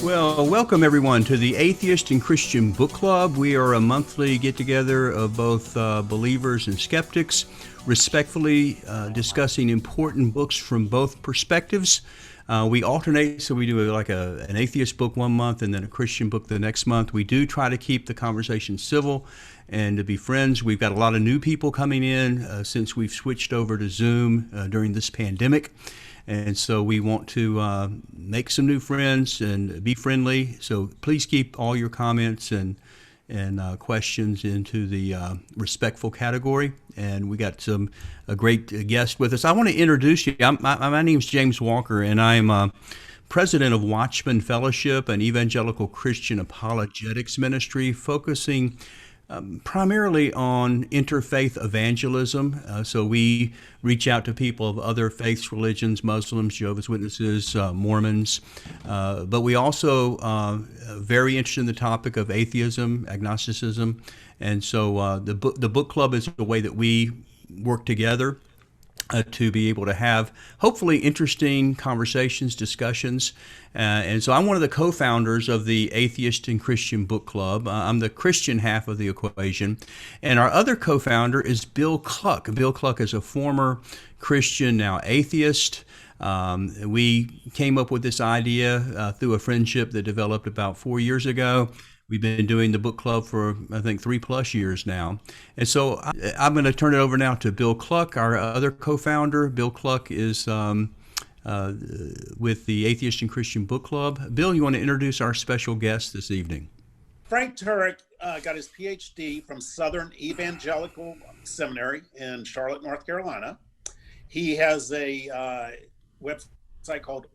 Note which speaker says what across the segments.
Speaker 1: Well, welcome everyone to the Atheist and Christian Book Club. We are a monthly get-together of both believers and skeptics, respectfully discussing important books from both perspectives. We alternate, so we do an atheist book one month and then a Christian book the next month. We do try to keep the conversation civil and to be friends. We've got a lot of new people coming in since we've switched over to Zoom during this pandemic. And so we want to make some new friends and be friendly. So please keep all your comments and questions into the respectful category. And we got a great guest with us. I want to introduce you. My name is James Walker, and I'm president of Watchman Fellowship, an evangelical Christian apologetics ministry focusing primarily on interfaith evangelism. So we reach out to people of other faiths, religions, Muslims, Jehovah's Witnesses, Mormons, but we also very interested in the topic of atheism, agnosticism, and so the book club is a way that we work together to be able to have hopefully interesting conversations, discussions. And so I'm one of the co-founders of the Atheist and Christian Book Club. I'm the Christian half of the equation. And our other co-founder is Bill Cluck. Bill Cluck is a former Christian, now atheist. We came up with this idea through a friendship that developed about 4 years ago. We've been doing the book club for, I think, 3+ years now. And so I'm going to turn it over now to Bill Cluck, our other co-founder. Bill Cluck is with the Atheist and Christian Book Club. Bill, you want to introduce our special guest this evening?
Speaker 2: Frank Turek got his PhD from Southern Evangelical Seminary in Charlotte, North Carolina. He has a website called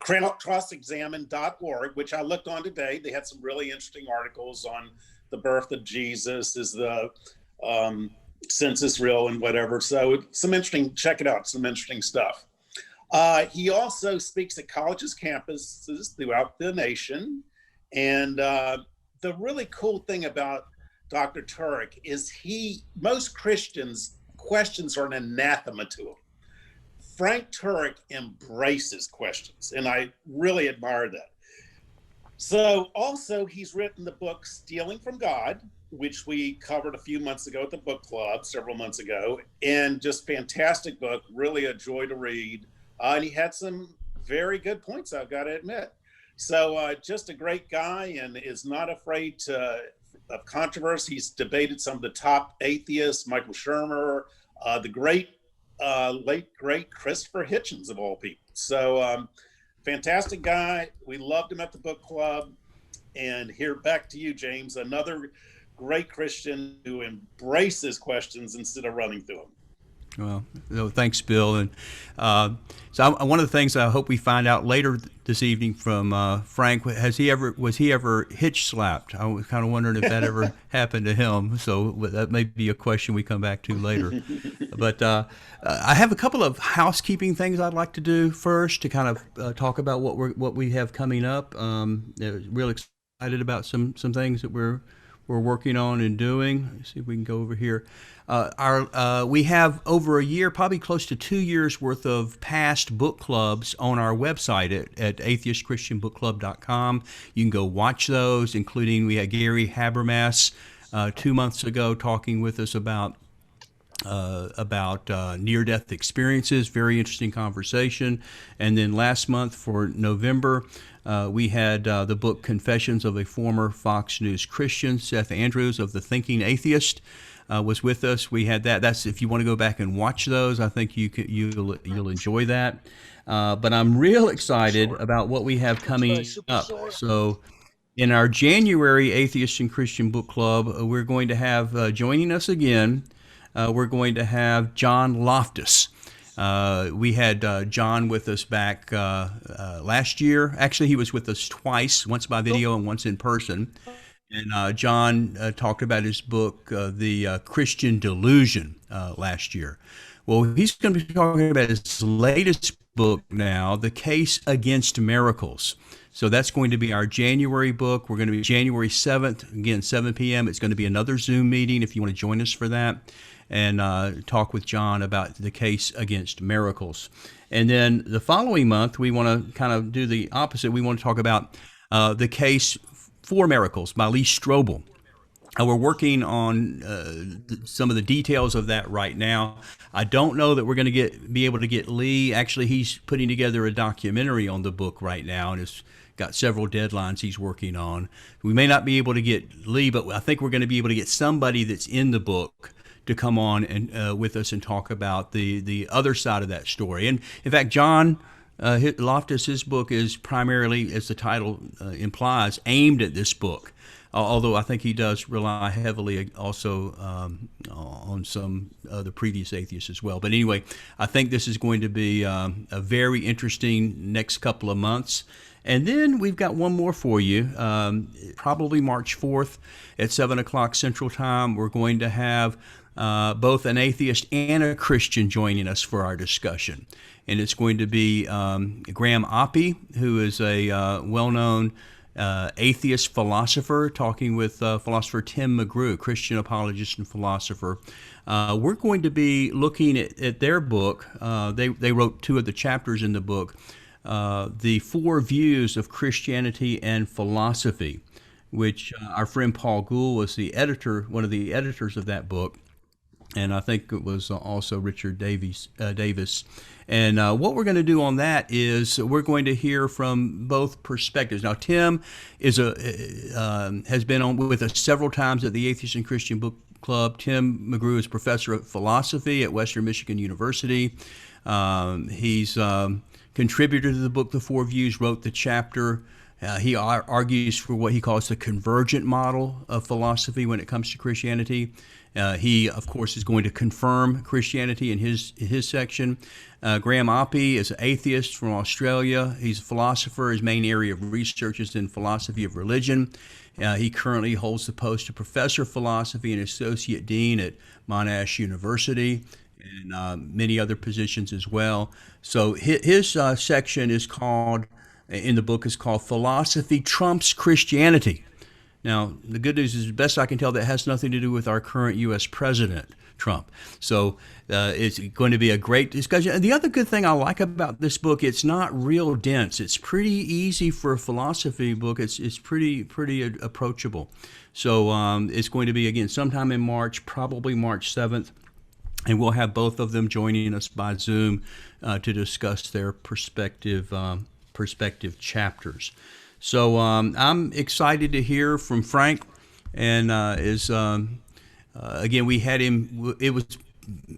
Speaker 2: crossexamine.org, which I looked on today. They had some really interesting articles on the birth of Jesus, is the census real and whatever. So check it out, some interesting stuff. He also speaks at colleges, campuses throughout the nation. And the really cool thing about Dr. Turek is most Christians' questions are an anathema to him. Frank Turek embraces questions, and I really admire that. So also he's written the book Stealing from God, which we covered a few months ago at the book club, several months ago, and just fantastic book, really a joy to read. And he had some very good points, I've got to admit. So just a great guy and is not afraid of controversy. He's debated some of the top atheists, Michael Shermer, the late great Christopher Hitchens of all people. So fantastic guy. We loved him at the book club. And here, back to you, James, another great Christian who embraces questions instead of running through them.
Speaker 1: Well, thanks, Bill. And so one of the things I hope we find out later this evening from Frank, was he ever Hitchslapped? I was kind of wondering if that ever happened to him. So that may be a question we come back to later. But I have a couple of housekeeping things I'd like to do first to kind of talk about what we have coming up. Real excited about some things that we're working on and doing. Let's see if we can go over here. We have over a year, probably close to 2 years worth of past book clubs on our website at atheistchristianbookclub.com. You can go watch those, including we had Gary Habermas 2 months ago talking with us about near-death experiences. Very interesting conversation. And then last month for November, we had the book Confessions of a Former Fox News Christian. Seth Andrews of The Thinking Atheist was with us. We had that. That's if you want to go back and watch those. I think you'll enjoy that. But I'm real excited about what we have coming up. So in our January Atheist and Christian Book Club, we're going to have joining us again. We're going to have John Loftus. We had John with us back last year. Actually, he was with us twice, once by video and once in person. And John talked about his book, The Christian Delusion, last year. Well, he's going to be talking about his latest book now, The Case Against Miracles. So that's going to be our January book. We're going to be January 7th, again, 7 p.m. It's going to be another Zoom meeting if you want to join us for that and talk with John about The Case Against Miracles. And then the following month, we want to kind of do the opposite. We want to talk about The Case for Miracles by Lee Strobel. We're working on some of the details of that right now. I don't know that we're going to be able to get Lee. Actually, he's putting together a documentary on the book right now, and it's got several deadlines he's working on. We may not be able to get Lee, but I think we're going to be able to get somebody that's in the book to come on and with us and talk about the other side of that story. And in fact, John Loftus, his book is primarily, as the title implies, aimed at this book. Although I think he does rely heavily also on some of the previous atheists as well. But anyway, I think this is going to be a very interesting next couple of months. And then we've got one more for you, probably March 4th at 7 o'clock Central Time. We're going to have both an atheist and a Christian joining us for our discussion. And it's going to be Graham Oppy, who is a well-known atheist philosopher, talking with philosopher Tim McGrew, Christian apologist and philosopher. We're going to be looking at their book. They wrote two of the chapters in the book, The Four Views of Christianity and Philosophy, which our friend Paul Gould was the editor, one of the editors of that book. And I think it was also Richard Davis. And what we're going to do on that is we're going to hear from both perspectives. Now, Tim is has been on with us several times at the Atheist and Christian Book Club. Tim McGrew is professor of philosophy at Western Michigan University. He's contributor to the book The Four Views, wrote the chapter. He argues for what he calls the convergent model of philosophy when it comes to Christianity. He, of course, is going to confirm Christianity in his section. Graham Oppy is an atheist from Australia. He's a philosopher. His main area of research is in philosophy of religion. He currently holds the post of professor of philosophy and associate dean at Monash University, and many other positions as well. So his section is called, in the book, is called Philosophy Trumps Christianity. Now, the good news is, best I can tell, that has nothing to do with our current U.S. President, Trump. So it's going to be a great discussion. And the other good thing I like about this book, it's not real dense. It's pretty easy for a philosophy book. It's pretty approachable. So it's going to be, again, sometime in March, probably March 7th. And we'll have both of them joining us by Zoom to discuss their perspective chapters. So I'm excited to hear from Frank, and again, we had him. It was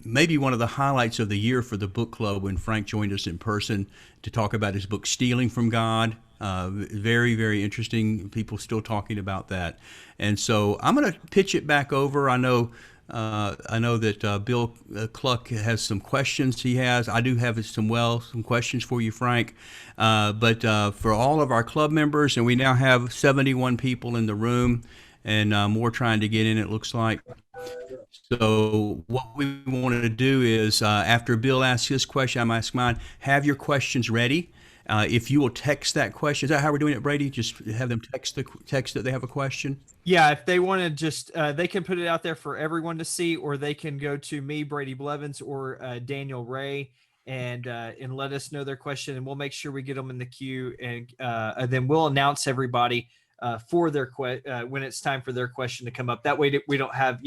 Speaker 1: maybe one of the highlights of the year for the book club when Frank joined us in person to talk about his book Stealing from God. Very, very interesting. People still talking about that, and so I'm going to pitch it back over. I know that Bill Cluck has some questions he has. I do have some questions for you, Frank. But for all of our club members, and we now have 71 people in the room and more trying to get in, it looks like. So what we want to do is, after Bill asks his question, I'm asking mine, have your questions ready. If you will text that question. Is that how we're doing it, Brady? Just have them text that they have a question?
Speaker 3: Yeah, if they want to just, they can put it out there for everyone to see, or they can go to me, Brady Blevins, or Daniel Ray, and let us know their question, and we'll make sure we get them in the queue, and then we'll announce everybody for their when it's time for their question to come up. That way we don't have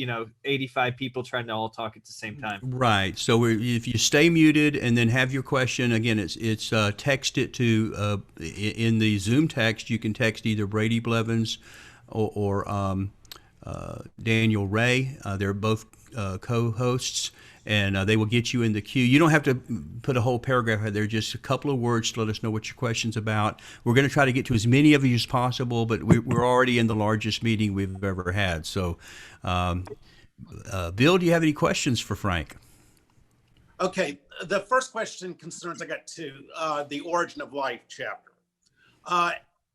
Speaker 3: 85 people trying to all talk at the same time.
Speaker 1: Right. So if you stay muted and then have your question, again, it's text it to in the Zoom text. You can text either Brady Blevins or Daniel Ray. They're both co-hosts, and they will get you in the queue. You don't have to put a whole paragraph out there, just a couple of words to let us know what your question's about. We're going to try to get to as many of you as possible, but we're already in the largest meeting we've ever had. So, Bill, do you have any questions for Frank?
Speaker 2: Okay, the first question concerns, I got two, the Origin of Life chapter.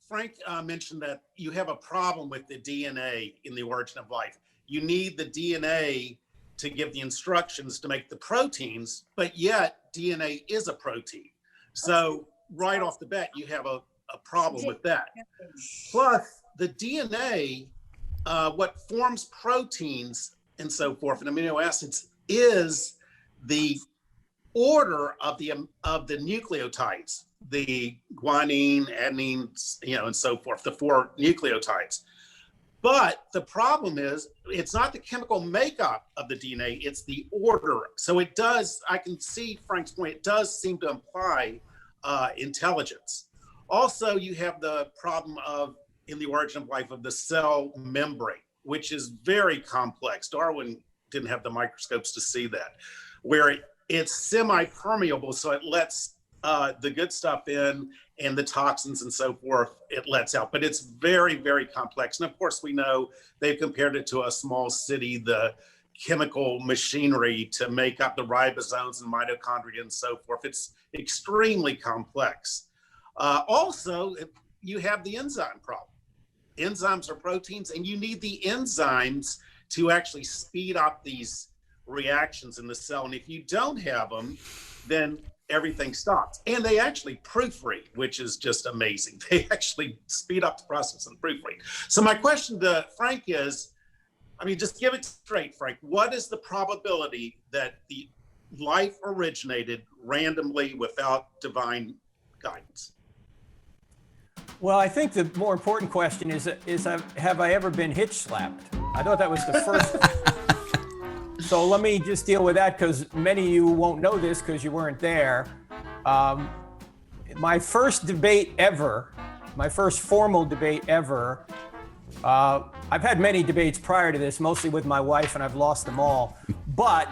Speaker 2: Frank mentioned that you have a problem with the DNA in the Origin of Life. You need the DNA to give the instructions to make the proteins, but yet DNA is a protein. So right off the bat, you have a problem with that. Plus, the DNA, what forms proteins and so forth, and amino acids, is the order of the nucleotides, the guanine, adenine, and so forth, the 4 nucleotides. But the problem is, it's not the chemical makeup of the DNA, it's the order. So it does, I can see Frank's point, it does seem to imply intelligence. Also, you have the problem of, in the origin of life, of the cell membrane, which is very complex. Darwin didn't have the microscopes to see that, where it's semi-permeable, so it lets the good stuff in, and the toxins and so forth, it lets out. But it's very, very complex. And of course, we know they've compared it to a small city, the chemical machinery to make up the ribosomes and mitochondria and so forth. It's extremely complex. Also, you have the enzyme problem. Enzymes are proteins, and you need the enzymes to actually speed up these reactions in the cell. And if you don't have them, then everything stops. And they actually proofread, which is just amazing. They actually speed up the process and proofread. So my question to Frank is, just give it straight, Frank. What is the probability that the life originated randomly without divine guidance?
Speaker 4: Well, I think the more important question is have I ever been Hitchslapped? I thought that was the first. So let me just deal with that, because many of you won't know this because you weren't there. My first debate ever, my first formal debate ever, I've had many debates prior to this, mostly with my wife, and I've lost them all. But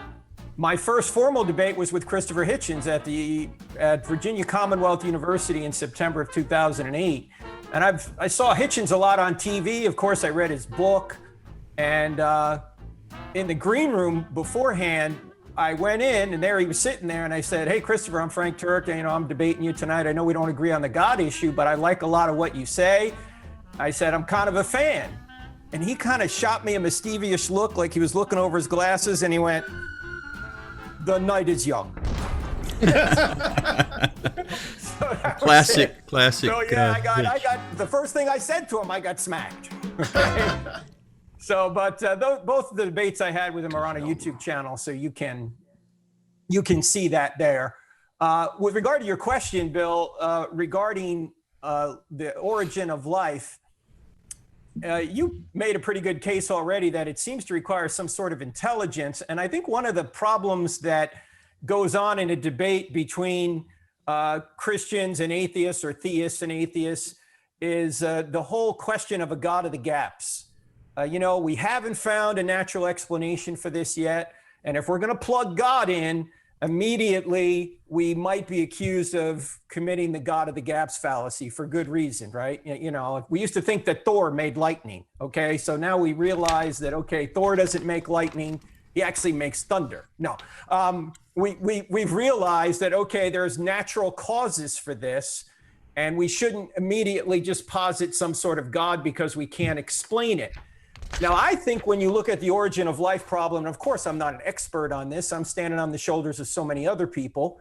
Speaker 4: my first formal debate was with Christopher Hitchens at Virginia Commonwealth University in September of 2008. And I saw Hitchens a lot on TV. Of course, I read his book. And in the green room beforehand, I went in, and there he was sitting there, and I said, "Hey, Christopher, I'm Frank Turek. I'm debating you tonight. I know we don't agree on the God issue, but I like a lot of what you say." I said, "I'm kind of a fan." And he kind of shot me a mischievous look, like he was looking over his glasses, and he went, "The night is young."
Speaker 1: Classic.
Speaker 4: So yeah, I got the first thing I said to him, I got smacked. So, but both of the debates I had with him are on a YouTube channel, so you can see that there. With regard to your question, Bill, regarding the origin of life, you made a pretty good case already that it seems to require some sort of intelligence. And I think one of the problems that goes on in a debate between Christians and atheists, or theists and atheists, is the whole question of a God of the gaps. We haven't found a natural explanation for this yet. And if we're going to plug God in, immediately we might be accused of committing the God of the gaps fallacy for good reason, right? We used to think that Thor made lightning. Okay. So now we realize that, okay, Thor doesn't make lightning. He actually makes thunder. No, we've realized that, okay, there's natural causes for this, and we shouldn't immediately just posit some sort of God because we can't explain it. Now, I think when you look at the origin of life problem, and of course, I'm not an expert on this, I'm standing on the shoulders of so many other people,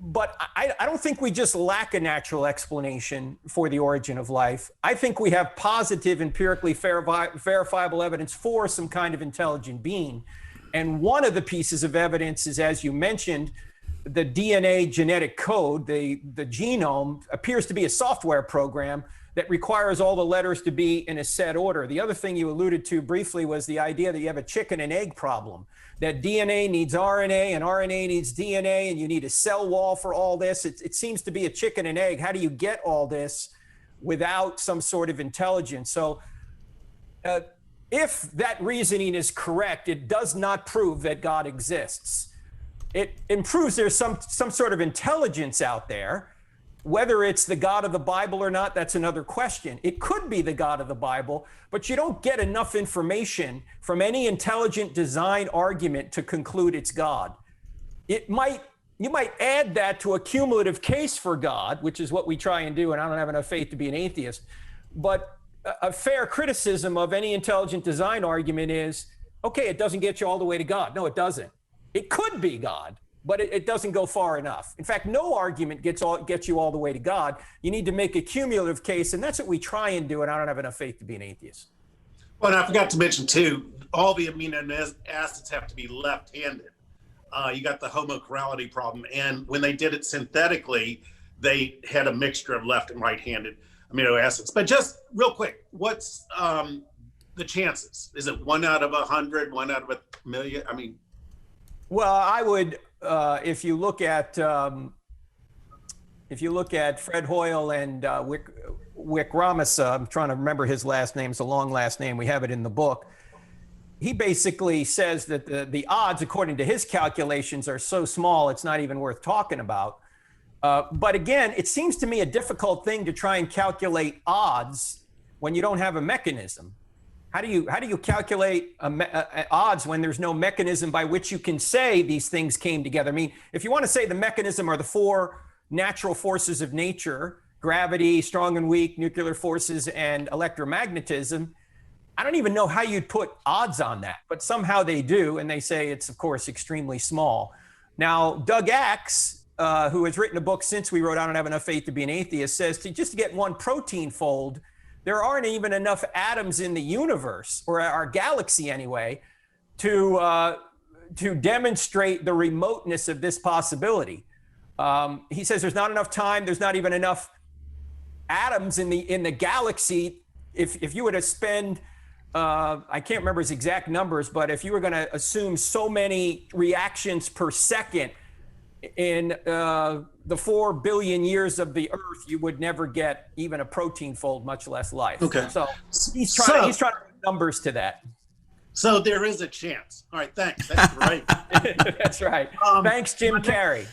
Speaker 4: but I don't think we just lack a natural explanation for the origin of life. I think we have positive, empirically verifiable evidence for some kind of intelligent being. And one of the pieces of evidence is, as you mentioned, the DNA genetic code, the genome appears to be a software program that requires all the letters to be in a set order. The other thing you alluded to briefly was the idea that you have a chicken and egg problem, that DNA needs RNA and RNA needs DNA, and you need a cell wall for all this. It seems to be a chicken and egg. How do you get all this without some sort of intelligence? So if that reasoning is correct, it does not prove that God exists. It proves there's some sort of intelligence out there. Whether it's the God of the Bible or not, that's another question. It could be the God of the Bible, but you don't get enough information from any intelligent design argument to conclude it's God. You might add that to a cumulative case for God, which is what we try and do, and I don't have enough faith to be an atheist. But a fair criticism of any intelligent design argument is, okay, it doesn't get you all the way to God. No, it doesn't. It could be God, but it doesn't go far enough. In fact, no argument gets you all the way to God. You need to make a cumulative case, and that's what we try and do, and I don't have enough faith to be an atheist.
Speaker 2: Well, and I forgot to mention, too, all the amino acids have to be left-handed. You got the homochirality problem, and when they did it synthetically, they had a mixture of left and right-handed amino acids. But just real quick, what's the chances? Is it 1 out of 100, 1 out of 1,000,000? I mean,
Speaker 4: well, I would, if you look at Fred Hoyle and Wickramasu, I'm trying to remember his last name. It's a long last name. We have it in the book. He basically says that the odds, according to his calculations, are so small it's not even worth talking about. But again, it seems to me a difficult thing to try and calculate odds when you don't have a mechanism. How do you calculate odds when there's no mechanism by which you can say these things came together? I mean, if you want to say the mechanism are the 4 natural forces of nature, gravity, strong and weak, nuclear forces, and electromagnetism, I don't even know how you'd put odds on that, but somehow they do, and they say it's, of course, extremely small. Now, Doug Axe, who has written a book since we wrote I Don't Have Enough Faith to Be an Atheist, says just to get 1 protein fold, there aren't even enough atoms in the universe, or our galaxy anyway, to demonstrate the remoteness of this possibility. He says there's not enough time, there's not even enough atoms in the galaxy. If you were to spend, I can't remember his exact numbers, but if you were going to assume so many reactions per second in the 4 billion years of the Earth, you would never get even a protein fold, much less life.
Speaker 2: Okay.
Speaker 4: So he's trying to put numbers to that.
Speaker 2: So there is a chance. All right, thanks. That's great.
Speaker 4: That's right. Thanks, Jim Carrey.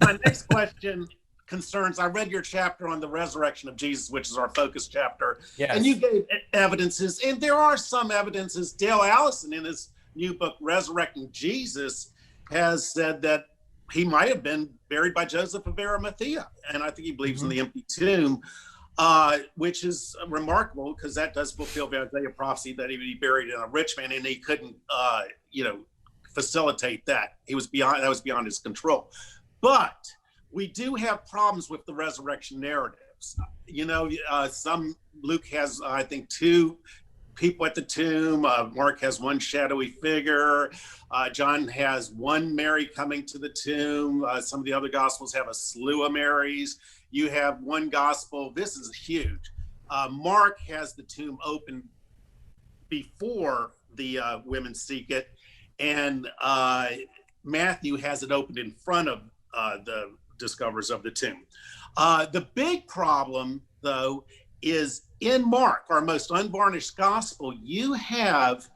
Speaker 2: My next question concerns, I read your chapter on the resurrection of Jesus, which is our focus chapter.
Speaker 4: Yes.
Speaker 2: And you gave evidences, and there are some evidences. Dale Allison, in his new book, Resurrecting Jesus, has said that he might have been buried by Joseph of Arimathea. And I think he believes in the empty tomb, which is remarkable because that does fulfill the Isaiah prophecy that he would be buried in a rich man, and he couldn't, facilitate that. That was beyond his control. But we do have problems with the resurrection narratives. Luke has, I think, 2 people at the tomb. Mark has 1 shadowy figure. John has 1 Mary coming to the tomb. Some of the other gospels have a slew of Marys. You have 1 gospel. This is huge. Mark has the tomb open before the women seek it, and Matthew has it opened in front of the discoverers of the tomb. The big problem, though, is in Mark, our most unvarnished gospel, you have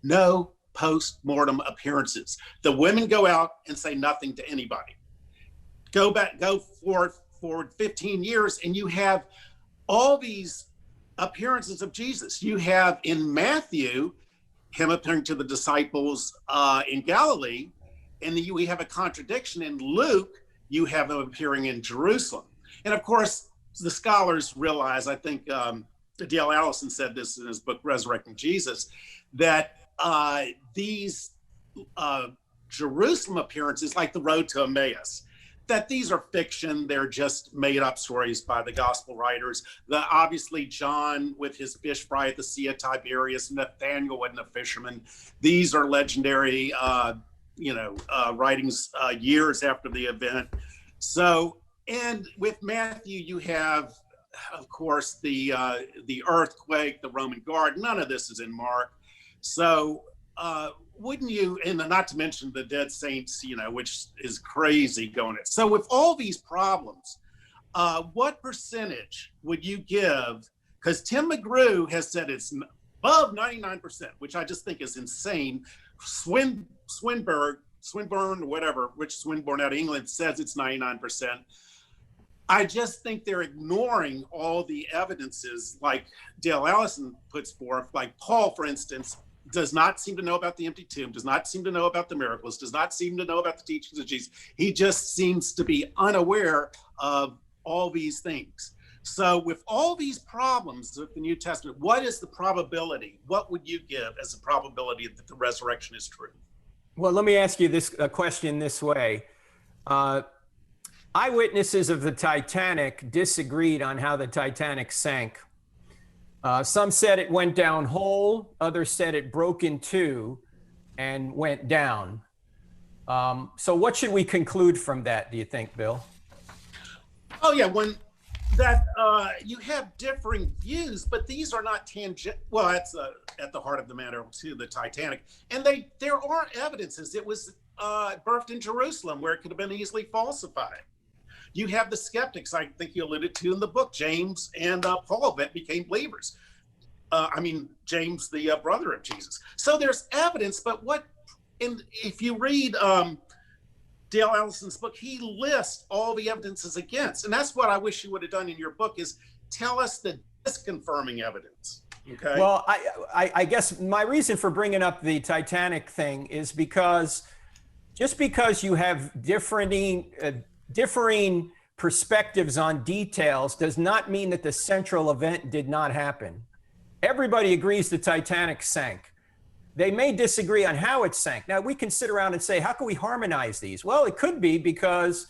Speaker 2: no post-mortem appearances. The women go out and say nothing to anybody. Go forward 15 years, and you have all these appearances of Jesus. You have in Matthew, him appearing to the disciples in Galilee, and we have a contradiction in Luke. You have him appearing in Jerusalem. And of course, the scholars realize, I think Dale Allison said this in his book, Resurrecting Jesus, that these Jerusalem appearances, like the road to Emmaus, that these are fiction. They're just made up stories by the gospel writers. Obviously, John with his fish fry at the Sea of Tiberias, Nathaniel wasn't a fisherman. These are legendary, writings years after the event. So, and with Matthew, you have, of course, the earthquake, the Roman guard. None of this is in Mark. So, wouldn't you, and not to mention the dead saints, which is crazy going it. So with all these problems, what percentage would you give? Because Tim McGrew has said it's above 99%, which I just think is insane. Swinburne, whatever, Rich Swinburne out of England says it's 99%. I just think they're ignoring all the evidences like Dale Allison puts forth, like Paul, for instance, does not seem to know about the empty tomb, does not seem to know about the miracles, does not seem to know about the teachings of Jesus. He just seems to be unaware of all these things. So with all these problems with the New Testament, what is the probability? What would you give as a probability that the resurrection is true?
Speaker 4: Well, let me ask you this question this way. Eyewitnesses of the Titanic disagreed on how the Titanic sank. Some said it went down whole, others said it broke in two and went down. So what should we conclude from that, do you think, Bill?
Speaker 2: Oh yeah, when that you have differing views, but these are not tangent. Well, that's at the heart of the matter too, the Titanic, and there are evidences it was birthed in Jerusalem, where it could have been easily falsified. You have the skeptics, I think you alluded to in the book, James and Paul, that became believers. James, the brother of Jesus. So there's evidence, but if you read Dale Allison's book, he lists all the evidences against. And that's what I wish you would have done in your book, is tell us the disconfirming evidence. Okay.
Speaker 4: Well, I guess my reason for bringing up the Titanic thing is because just because you have differing perspectives on details does not mean that the central event did not happen. Everybody agrees the Titanic sank. They may disagree on how it sank. Now, we can sit around and say, how can we harmonize these? Well, it could be because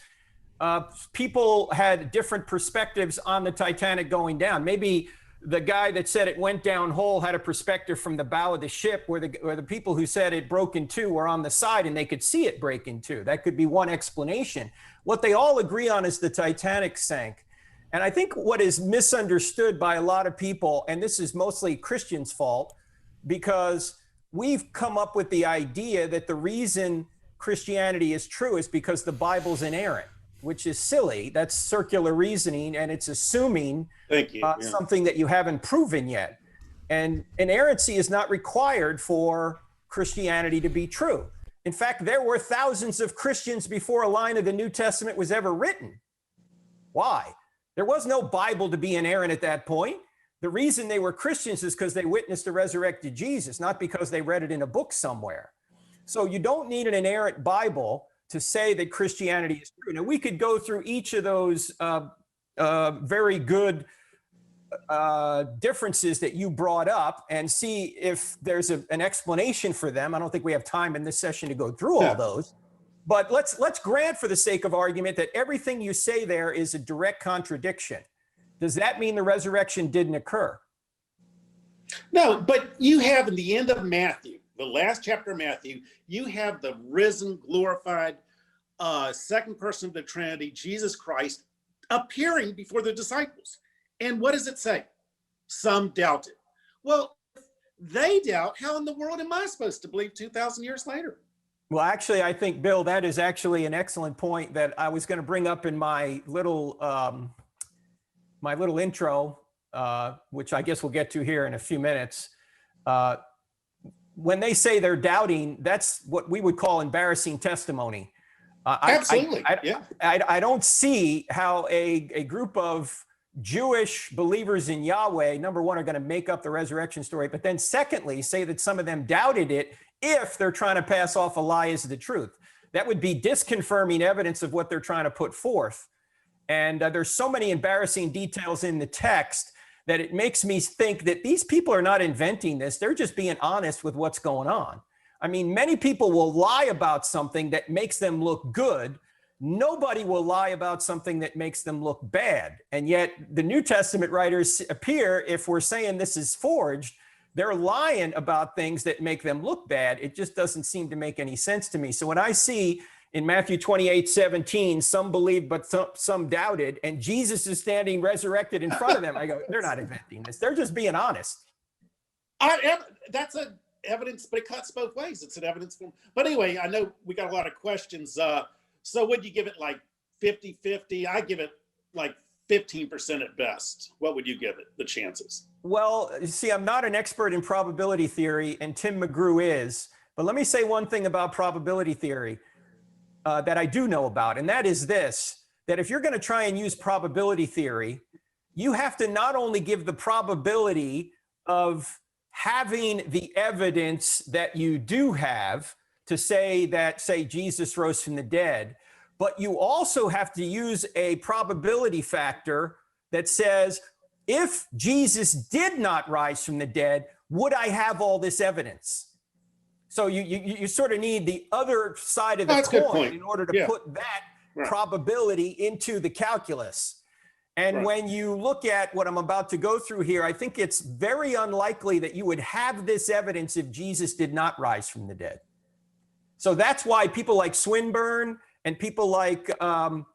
Speaker 4: people had different perspectives on the Titanic going down. Maybe the guy that said it went down whole had a perspective from the bow of the ship, where the people who said it broke in two were on the side and they could see it break in two. That could be one explanation. What they all agree on is the Titanic sank. And I think what is misunderstood by a lot of people, and this is mostly Christians' fault, because we've come up with the idea that the reason Christianity is true is because the Bible's inerrant, which is silly. That's circular reasoning, and it's assuming something that you haven't proven yet. And inerrancy is not required for Christianity to be true. In fact, there were thousands of Christians before a line of the New Testament was ever written. Why? There was no Bible to be inerrant at that point. The reason they were Christians is because they witnessed the resurrected Jesus, not because they read it in a book somewhere. So you don't need an inerrant Bible to say that Christianity is true. Now, we could go through each of those very good differences that you brought up and see if there's an explanation for them. I don't think we have time in this session to go through all those. But let's grant, for the sake of argument, that everything you say there is a direct contradiction. Does that mean the resurrection didn't occur?
Speaker 2: No, but you have in the end of Matthew, the last chapter of Matthew, you have the risen, glorified second person of the Trinity, Jesus Christ, appearing before the disciples. And what does it say? Some doubted. Well, if they doubt, how in the world am I supposed to believe 2,000 years later?
Speaker 4: Well, actually, I think, Bill, that is actually an excellent point that I was going to bring up in my little intro, which I guess we'll get to here in a few minutes. When they say they're doubting, that's what we would call embarrassing testimony.
Speaker 2: Absolutely.
Speaker 4: I don't see how a group of Jewish believers in Yahweh, number one, are going to make up the resurrection story, but then secondly, say that some of them doubted it if they're trying to pass off a lie as the truth. That would be disconfirming evidence of what they're trying to put forth. And there's so many embarrassing details in the text that it makes me think that these people are not inventing this. They're just being honest with what's going on. I mean, many people will lie about something that makes them look good. Nobody will lie about something that makes them look bad. And yet the New Testament writers appear, if we're saying this is forged, they're lying about things that make them look bad. It just doesn't seem to make any sense to me. So when I see in Matthew 28:17, some believed, but some doubted, and Jesus is standing resurrected in front of them, I go, they're not inventing this. They're just being honest.
Speaker 2: That's an evidence, but it cuts both ways. It's an evidence form. But anyway, I know we got a lot of questions. So would you give it like 50-50? I give it like 15% at best. What would you give it, the chances?
Speaker 4: Well, you see, I'm not an expert in probability theory, and Tim McGrew is. But let me say one thing about probability theory that I do know about, and that is this, that if you're going to try and use probability theory, you have to not only give the probability of having the evidence that you do have to say that, say, Jesus rose from the dead, but you also have to use a probability factor that says, if Jesus did not rise from the dead, would I have all this evidence? So you sort of need the other side of the
Speaker 2: That's a good
Speaker 4: coin
Speaker 2: point.
Speaker 4: in order to
Speaker 2: Yeah.
Speaker 4: put that
Speaker 2: Right.
Speaker 4: probability into the calculus. And
Speaker 2: Right.
Speaker 4: when you look at what I'm about to go through here, I think it's very unlikely that you would have this evidence if Jesus did not rise from the dead. So that's why people like Swinburne and people like Tim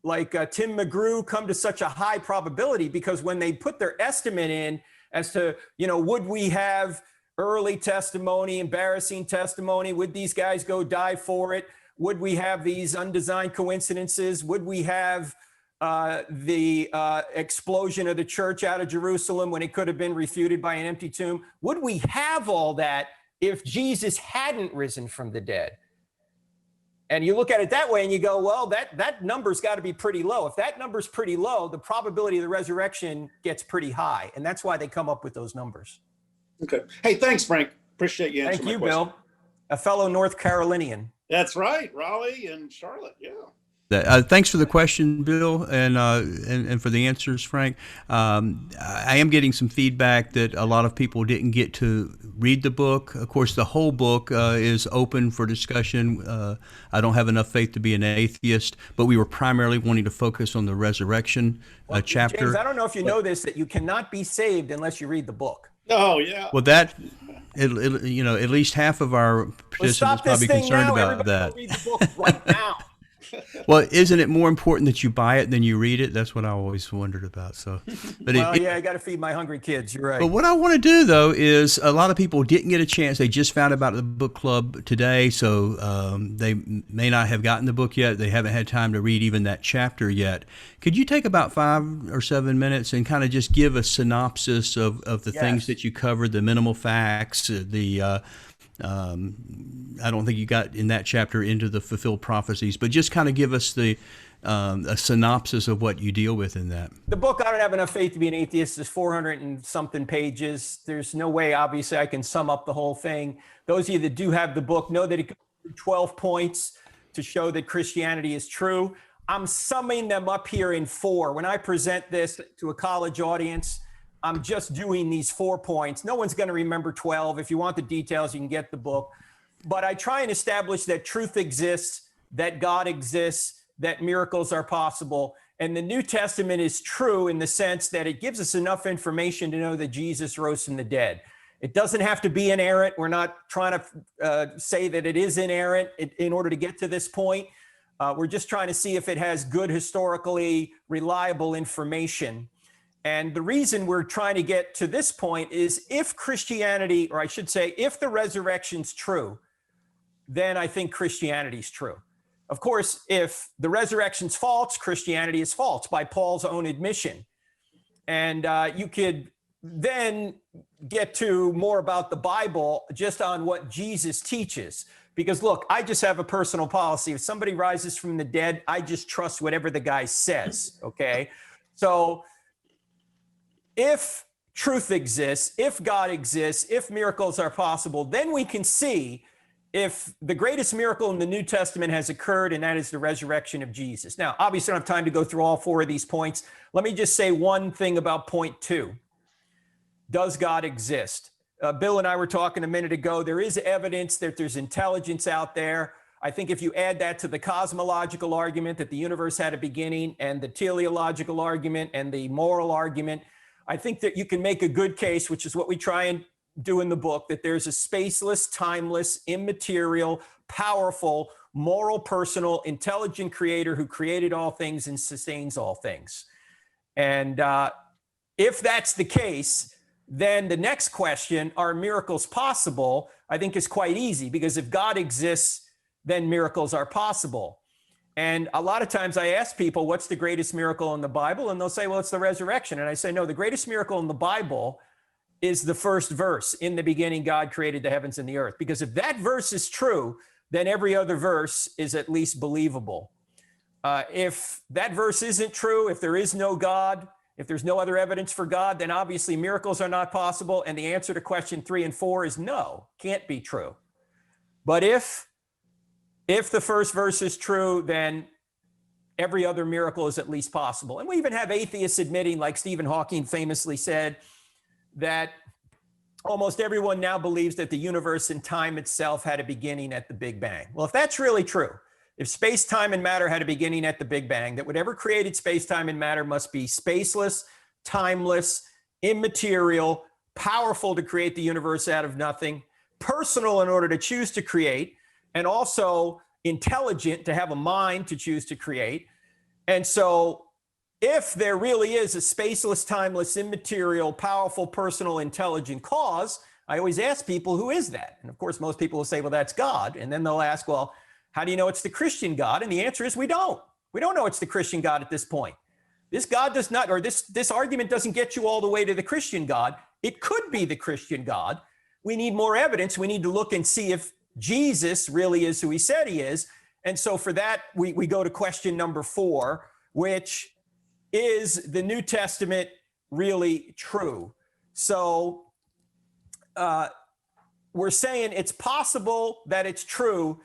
Speaker 4: McGrew come to such a high probability, because when they put their estimate in as to, would we have early testimony, embarrassing testimony? Would these guys go die for it? Would we have these undesigned coincidences? Would we have the explosion of the church out of Jerusalem when it could have been refuted by an empty tomb? Would we have all that if Jesus hadn't risen from the dead? And you look at it that way and you go, well, that number's got to be pretty low. If that number's pretty low, the probability of the resurrection gets pretty high. And that's why they come up with those numbers.
Speaker 2: Okay. Hey, thanks, Frank. Appreciate you answering
Speaker 4: Thank you,
Speaker 2: my question.
Speaker 4: Bill. A fellow North Carolinian.
Speaker 2: That's right. Raleigh and Charlotte. Yeah.
Speaker 1: Thanks for the question, Bill, and for the answers, Frank. I am getting some feedback that a lot of people didn't get to read the book. Of course, the whole book is open for discussion. I don't have enough faith to be an atheist, but we were primarily wanting to focus on the resurrection chapter.
Speaker 4: James, I don't know if you know this, that you cannot be saved unless you read the book.
Speaker 2: Oh, yeah.
Speaker 1: Well, at least half of our participants probably concerned about that.
Speaker 4: Read the book right now.
Speaker 1: Well, isn't it more important that you buy it than you read it? That's what I always wondered about. So, but
Speaker 4: I got to feed my hungry kids. You're right.
Speaker 1: But what I want to do, though, is a lot of people didn't get a chance. They just found about the book club today, so they may not have gotten the book yet. They haven't had time to read even that chapter yet. Could you take about 5 or 7 minutes and kind of just give a synopsis of the things that you covered, the minimal facts, I don't think you got in that chapter into the fulfilled prophecies, but just kind of give us a synopsis of what you deal with in that.
Speaker 4: The book, I don't have enough faith to be an atheist, is 400 and something pages. There's no way, obviously, I can sum up the whole thing. Those of you that do have the book know that it goes through 12 points to show that Christianity is true. I'm summing them up here in 4. When I present this to a college audience, I'm just doing these 4 points. No one's going to remember 12. If you want the details, you can get the book. But I try and establish that truth exists, that God exists, that miracles are possible. And the New Testament is true in the sense that it gives us enough information to know that Jesus rose from the dead. It doesn't have to be inerrant. We're not trying to say that it is inerrant in order to get to this point. We're just trying to see if it has good, historically reliable information. And the reason we're trying to get to this point is if Christianity, or I should say, if the resurrection's true, then I think Christianity's true. Of course, if the resurrection's false, Christianity is false by Paul's own admission. And you could then get to more about the Bible just on what Jesus teaches. Because look, I just have a personal policy. If somebody rises from the dead, I just trust whatever the guy says, okay? So if truth exists, if God exists, if miracles are possible, then we can see if the greatest miracle in the New Testament has occurred, and that is the resurrection of Jesus. Now, obviously, I don't have time to go through all 4 of these points. Let me just say one thing about point 2. Does God exist? Bill and I were talking a minute ago. There is evidence that there's intelligence out there. I think if you add that to the cosmological argument that the universe had a beginning, and the teleological argument and the moral argument, I think that you can make a good case, which is what we try and do in the book, that there's a spaceless, timeless, immaterial, powerful, moral, personal, intelligent creator who created all things and sustains all things. And if that's the case, then the next question, are miracles possible, I think is quite easy, because if God exists, then miracles are possible. And a lot of times I ask people, what's the greatest miracle in the Bible? And they'll say, well, it's the resurrection. And I say, no, the greatest miracle in the Bible is the first verse. In the beginning, God created the heavens and the earth. Because if that verse is true, then every other verse is at least believable. If that verse isn't true, if there is no God, if there's no other evidence for God, then obviously miracles are not possible. And the answer to question 3 and 4 is no, can't be true. But if the first verse is true, then every other miracle is at least possible. And we even have atheists admitting, like Stephen Hawking famously said, that almost everyone now believes that the universe and time itself had a beginning at the Big Bang. Well, if that's really true, if space, time, and matter had a beginning at the Big Bang, that whatever created space, time, and matter must be spaceless, timeless, immaterial, powerful to create the universe out of nothing, personal in order to choose to create, and also intelligent to have a mind to choose to create. And so if there really is a spaceless, timeless, immaterial, powerful, personal, intelligent cause, I always ask people, who is that? And of course, most people will say, well, that's God. And then they'll ask, well, how do you know it's the Christian God? And the answer is we don't. We don't know it's the Christian God at this point. This God does not, or this argument doesn't get you all the way to the Christian God. It could be the Christian God. We need more evidence. We need to look and see if Jesus really is who he said he is. And so for that, we go to question number 4, which is the New Testament really true? So we're saying it's possible that it's true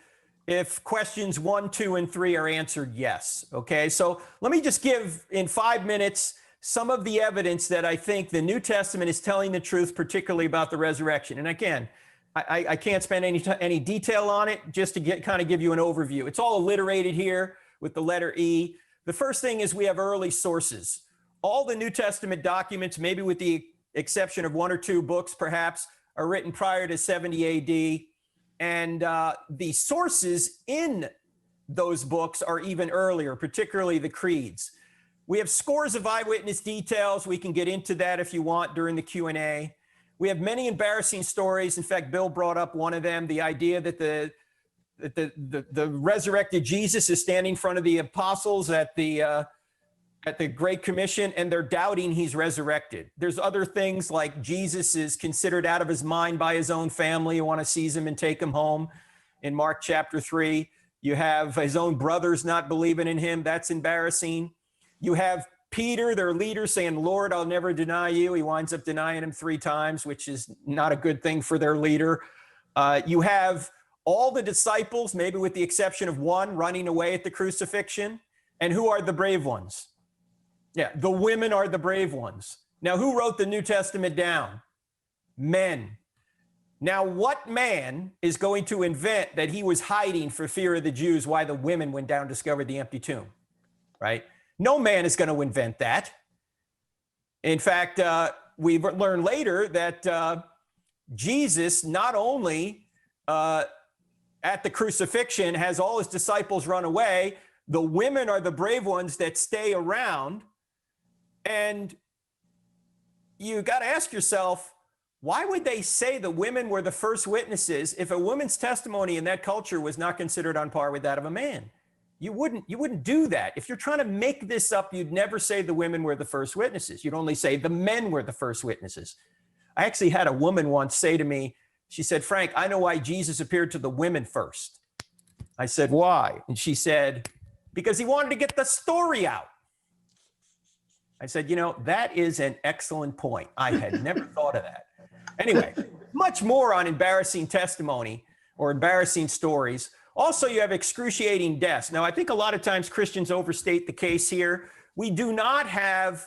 Speaker 4: if questions 1, 2, and 3 are answered yes. Okay, so let me just give in 5 minutes some of the evidence that I think the New Testament is telling the truth, particularly about the resurrection. And again, I can't spend any detail on it, just to kind of give you an overview. It's all alliterated here with the letter E. The first thing is we have early sources. All the New Testament documents, maybe with the exception of 1 or 2 books perhaps, are written prior to 70 AD. And the sources in those books are even earlier, particularly the creeds. We have scores of eyewitness details. We can get into that if you want during the Q&A. We have many embarrassing stories. In fact, Bill brought up one of them, the idea that the resurrected Jesus is standing in front of the apostles at the Great Commission, and they're doubting he's resurrected. There's other things like Jesus is considered out of his mind by his own family who want to seize him and take him home in Mark chapter 3. You have his own brothers not believing in him. That's embarrassing. You have Peter, their leader, saying, Lord, I'll never deny you. He winds up denying him 3 times, which is not a good thing for their leader. You have all the disciples, maybe with the exception of 1, running away at the crucifixion. And who are the brave ones? Yeah, the women are the brave ones. Now, who wrote the New Testament down? Men. Now, what man is going to invent that he was hiding for fear of the Jews why the women went down and discovered the empty tomb, right? No man is going to invent that. In fact, we learn later that Jesus not only at the crucifixion has all his disciples run away, the women are the brave ones that stay around. And you got to ask yourself, why would they say the women were the first witnesses if a woman's testimony in that culture was not considered on par with that of a man? You wouldn't do that. If you're trying to make this up, you'd never say the women were the first witnesses. You'd only say the men were the first witnesses. I actually had a woman once say to me, she said, Frank, I know why Jesus appeared to the women first. I said, why? And she said, because he wanted to get the story out. I said, you know, that is an excellent point. I had never thought of that. Anyway, much more on embarrassing testimony or embarrassing stories. Also, you have excruciating deaths. Now, I think a lot of times Christians overstate the case here. We do not have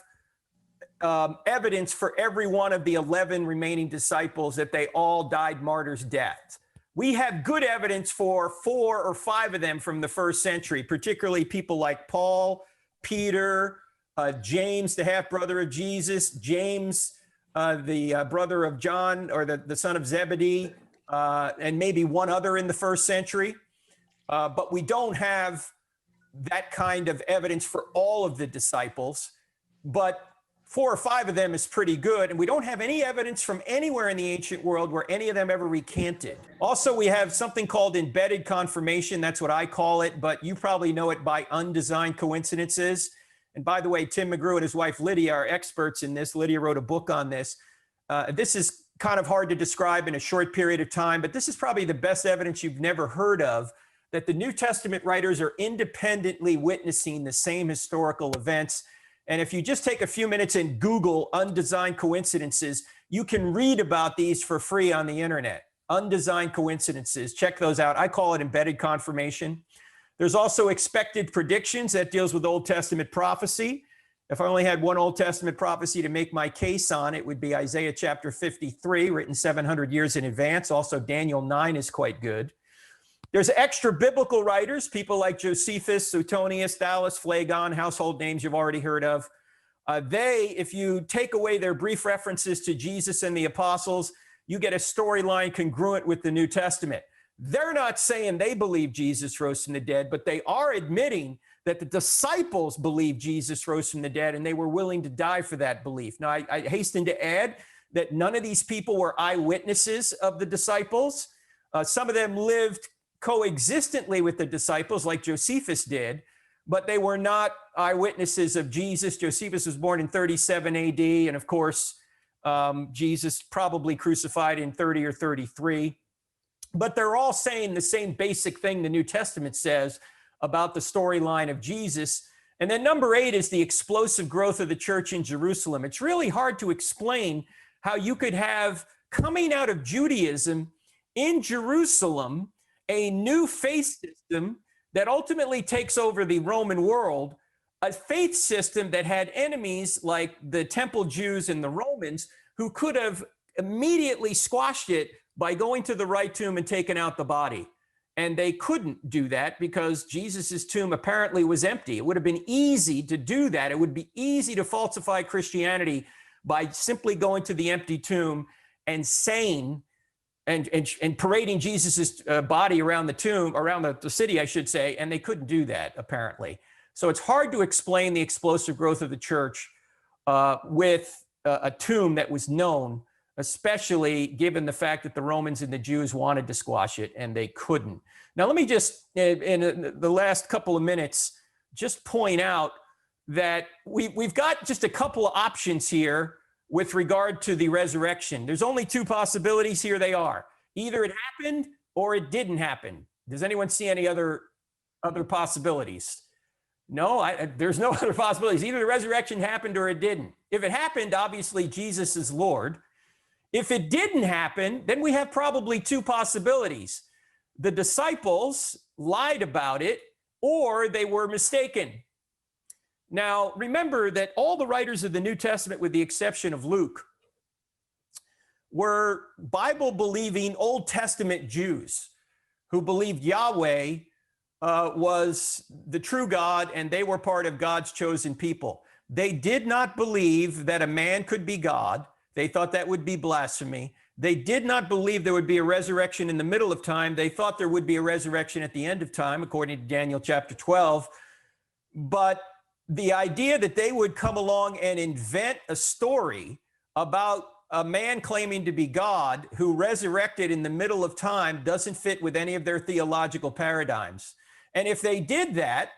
Speaker 4: evidence for every one of the 11 remaining disciples that they all died martyrs' deaths. We have good evidence for 4 or 5 of them from the first century, particularly people like Paul, Peter, James, the half-brother of Jesus, James, the brother of John, or the son of Zebedee, and maybe one other in the first century. But we don't have that kind of evidence for all of the disciples. But 4 or 5 of them is pretty good. And we don't have any evidence from anywhere in the ancient world where any of them ever recanted. Also, we have something called embedded confirmation. That's what I call it, but you probably know it by undesigned coincidences. And by the way, Tim McGrew and his wife Lydia are experts in this. Lydia wrote a book on this. This is kind of hard to describe in a short period of time, but this is probably the best evidence you've never heard of that the New Testament writers are independently witnessing the same historical events. And if you just take a few minutes and Google undesigned coincidences, you can read about these for free on the internet. Undesigned coincidences, check those out. I call it embedded confirmation. There's also expected predictions that deals with Old Testament prophecy. If I only had one Old Testament prophecy to make my case on, it would be Isaiah chapter 53, written 700 years in advance. Also, Daniel 9 is quite good. There's extra biblical writers, people like Josephus, Suetonius, Thallus, Phlegon, household names you've already heard of. If you take away their brief references to Jesus and the apostles, you get a storyline congruent with the New Testament. They're not saying they believe Jesus rose from the dead, but they are admitting that the disciples believed Jesus rose from the dead, and they were willing to die for that belief. Now, I hasten to add that none of these people were eyewitnesses of the disciples. Some of them lived coexistently with the disciples, like Josephus did, but they were not eyewitnesses of Jesus. Josephus was born in 37 AD, and of course, Jesus probably crucified in 30 or 33. But they're all saying the same basic thing the New Testament says about the storyline of Jesus. And then number 8 is the explosive growth of the church in Jerusalem. It's really hard to explain how you could have, coming out of Judaism in Jerusalem, a new faith system that ultimately takes over the Roman world, a faith system that had enemies like the temple Jews and the Romans, who could have immediately squashed it by going to the right tomb and taking out the body. And they couldn't do that because Jesus's tomb apparently was empty. It would have been easy to do that. It would be easy to falsify Christianity by simply going to the empty tomb and saying, and parading Jesus's body around the tomb, around the city, I should say, and they couldn't do that, apparently. So it's hard to explain the explosive growth of the church with a tomb that was known, especially given the fact that the Romans and the Jews wanted to squash it and they couldn't. Now, let me just, in the last couple of minutes, just point out that we've got just a couple of options here with regard to the resurrection. There's only 2 possibilities. Here they are. Either it happened or it didn't happen. Does anyone see any other possibilities? No, there's no other possibilities. Either the resurrection happened or it didn't. If it happened, obviously Jesus is Lord. If it didn't happen, then we have probably 2 possibilities. The disciples lied about it, or they were mistaken. Now, remember that all the writers of the New Testament, with the exception of Luke, were Bible-believing Old Testament Jews who believed Yahweh was the true God, and they were part of God's chosen people. They did not believe that a man could be God. They thought that would be blasphemy. They did not believe there would be a resurrection in the middle of time. They thought there would be a resurrection at the end of time, according to Daniel chapter 12. But the idea that they would come along and invent a story about a man claiming to be God who resurrected in the middle of time doesn't fit with any of their theological paradigms. And if they did that,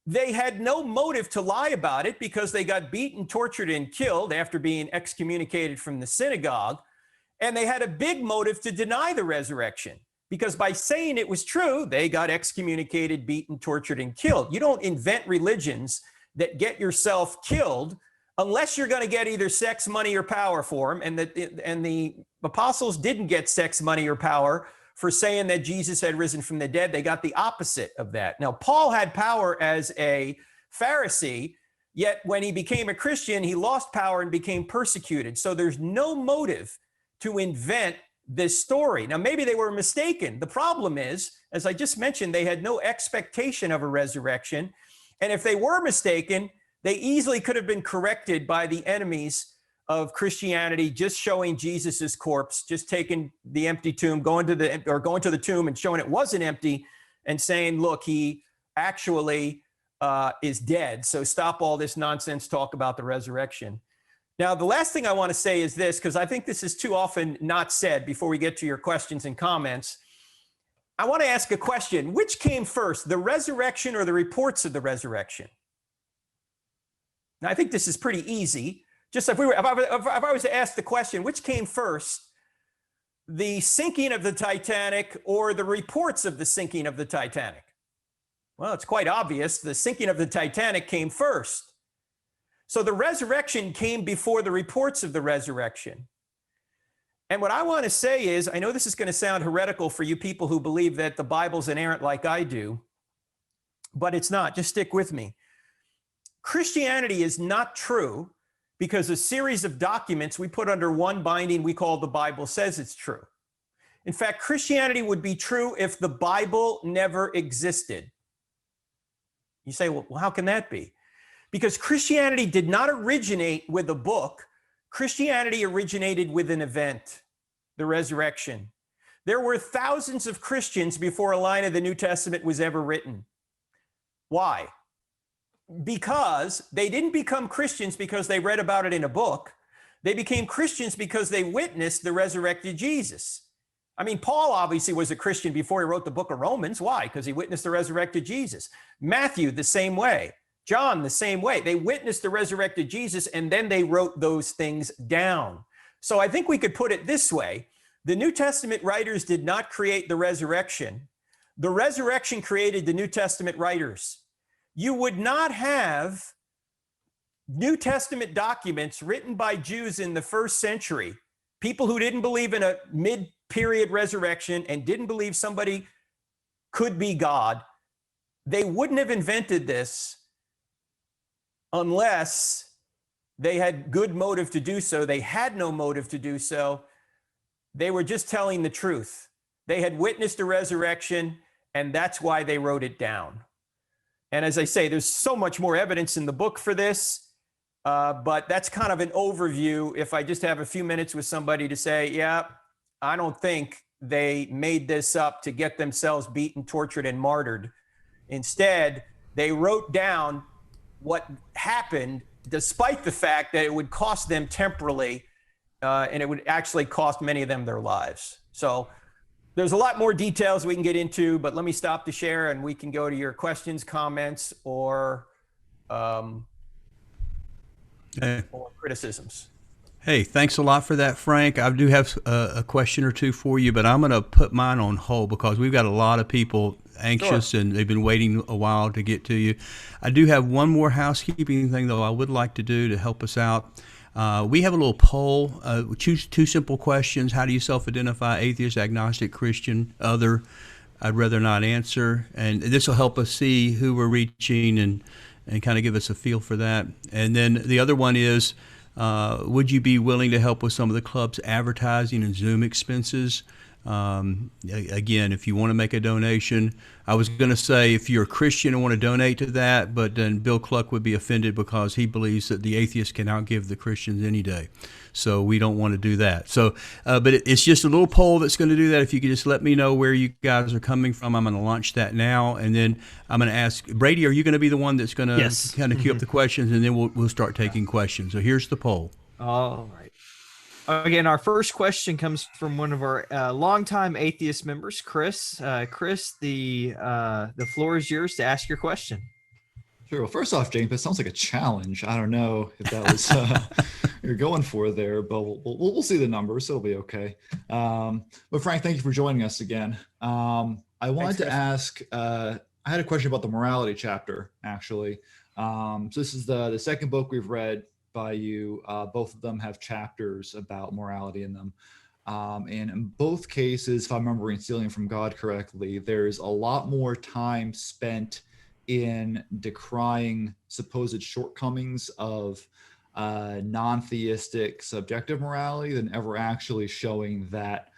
Speaker 4: they had no motive to lie about it because they got beaten, tortured, and killed after being excommunicated from the synagogue. And they had a big motive to deny the resurrection because by saying it was true, they got excommunicated, beaten, tortured, and killed. You don't invent religions that get yourself killed unless you're going to get either sex, money, or power for them. And the apostles didn't get sex, money, or power for saying that Jesus had risen from the dead. They got the opposite of that. Now, Paul had power as a Pharisee, yet when he became a Christian, he lost power and became persecuted. So there's no motive to invent this story. Now, maybe they were mistaken. The problem is, as I just mentioned, they had no expectation of a resurrection. And if they were mistaken, they easily could have been corrected by the enemies of Christianity, just showing Jesus's corpse, just taking the empty tomb, going to the tomb and showing it wasn't empty and saying, look, he actually is dead. So stop all this nonsense talk about the resurrection. Now, the last thing I want to say is this, because I think this is too often not said before we get to your questions and comments. I want to ask a question. Which came first, the resurrection or the reports of the resurrection? Now, I think this is pretty easy. Just if I was to ask the question, which came first, the sinking of the Titanic or the reports of the sinking of the Titanic? Well, it's quite obvious. The sinking of the Titanic came first. So the resurrection came before the reports of the resurrection. And what I want to say is, I know this is going to sound heretical for you people who believe that the Bible's inerrant like I do, but it's not. Just stick with me. Christianity is not true because a series of documents we put under one binding we call the Bible says it's true. In fact, Christianity would be true if the Bible never existed. You say, well, how can that be? Because Christianity did not originate with a book. Christianity originated with an event, the resurrection. There were thousands of Christians before a line of the New Testament was ever written. Why? Because they didn't become Christians because they read about it in a book. They became Christians because they witnessed the resurrected Jesus. I mean, Paul obviously was a Christian before he wrote the book of Romans. Why? Because he witnessed the resurrected Jesus. Matthew, the same way. John, the same way. They witnessed the resurrected Jesus, and then they wrote those things down. So I think we could put it this way. The New Testament writers did not create the resurrection. The resurrection created the New Testament writers. You would not have New Testament documents written by Jews in the first century, people who didn't believe in a mid-period resurrection and didn't believe somebody could be God. They wouldn't have invented this unless they had good motive to do so. They had no motive to do so. They were just telling the truth. They had witnessed a resurrection, and that's why they wrote it down. And as I say, there's so much more evidence in the book for this, but that's kind of an overview. If I just have a few minutes with somebody to say, yeah, I don't think they made this up to get themselves beaten, tortured, and martyred. Instead, they wrote down what happened, despite the fact that it would cost them temporally, and it would actually cost many of them their lives. So there's a lot more details we can get into, but let me stop to share and we can go to your questions, comments, or criticisms.
Speaker 1: Hey, thanks a lot for that, Frank. I do have a question or two for you, but I'm going to put mine on hold because we've got a lot of people anxious and they've been waiting a while to get to you. I do have one more housekeeping thing, though, I would like to do to help us out. We have a little poll. Choose two simple questions. How do you self-identify? Atheist, agnostic, Christian, other? I'd rather not answer. And this will help us see who we're reaching and kind of give us a feel for that. And then the other one is, would you be willing to help with some of the club's advertising and Zoom expenses? Again, if you want to make a donation, I was going to say if you're a Christian and want to donate to that, but then Bill Cluck would be offended because he believes that the atheists can outgive the Christians any day. So we don't want to do that. So, but it's just a little poll that's going to do that. If you could just let me know where you guys are coming from, I'm going to launch that now. And then I'm going to ask, Brady, are you going to be the one that's going to kind of queue up the questions, and then we'll start taking questions. So here's the poll.
Speaker 3: All right. Again, our first question comes from one of our longtime atheist members, Chris. Chris, the floor is yours to ask your question.
Speaker 5: Sure. Well, first off, James, that sounds like a challenge. I don't know if that was you're going for there, but we'll see the numbers. So it'll be okay. But Frank, thank you for joining us again. I wanted to ask. I had a question about the morality chapter, actually. So this is the second book we've read by you. Both of them have chapters about morality in them. And in both cases, if I'm remembering Stealing from God correctly, there's a lot more time spent in decrying supposed shortcomings of non-theistic subjective morality than ever actually showing that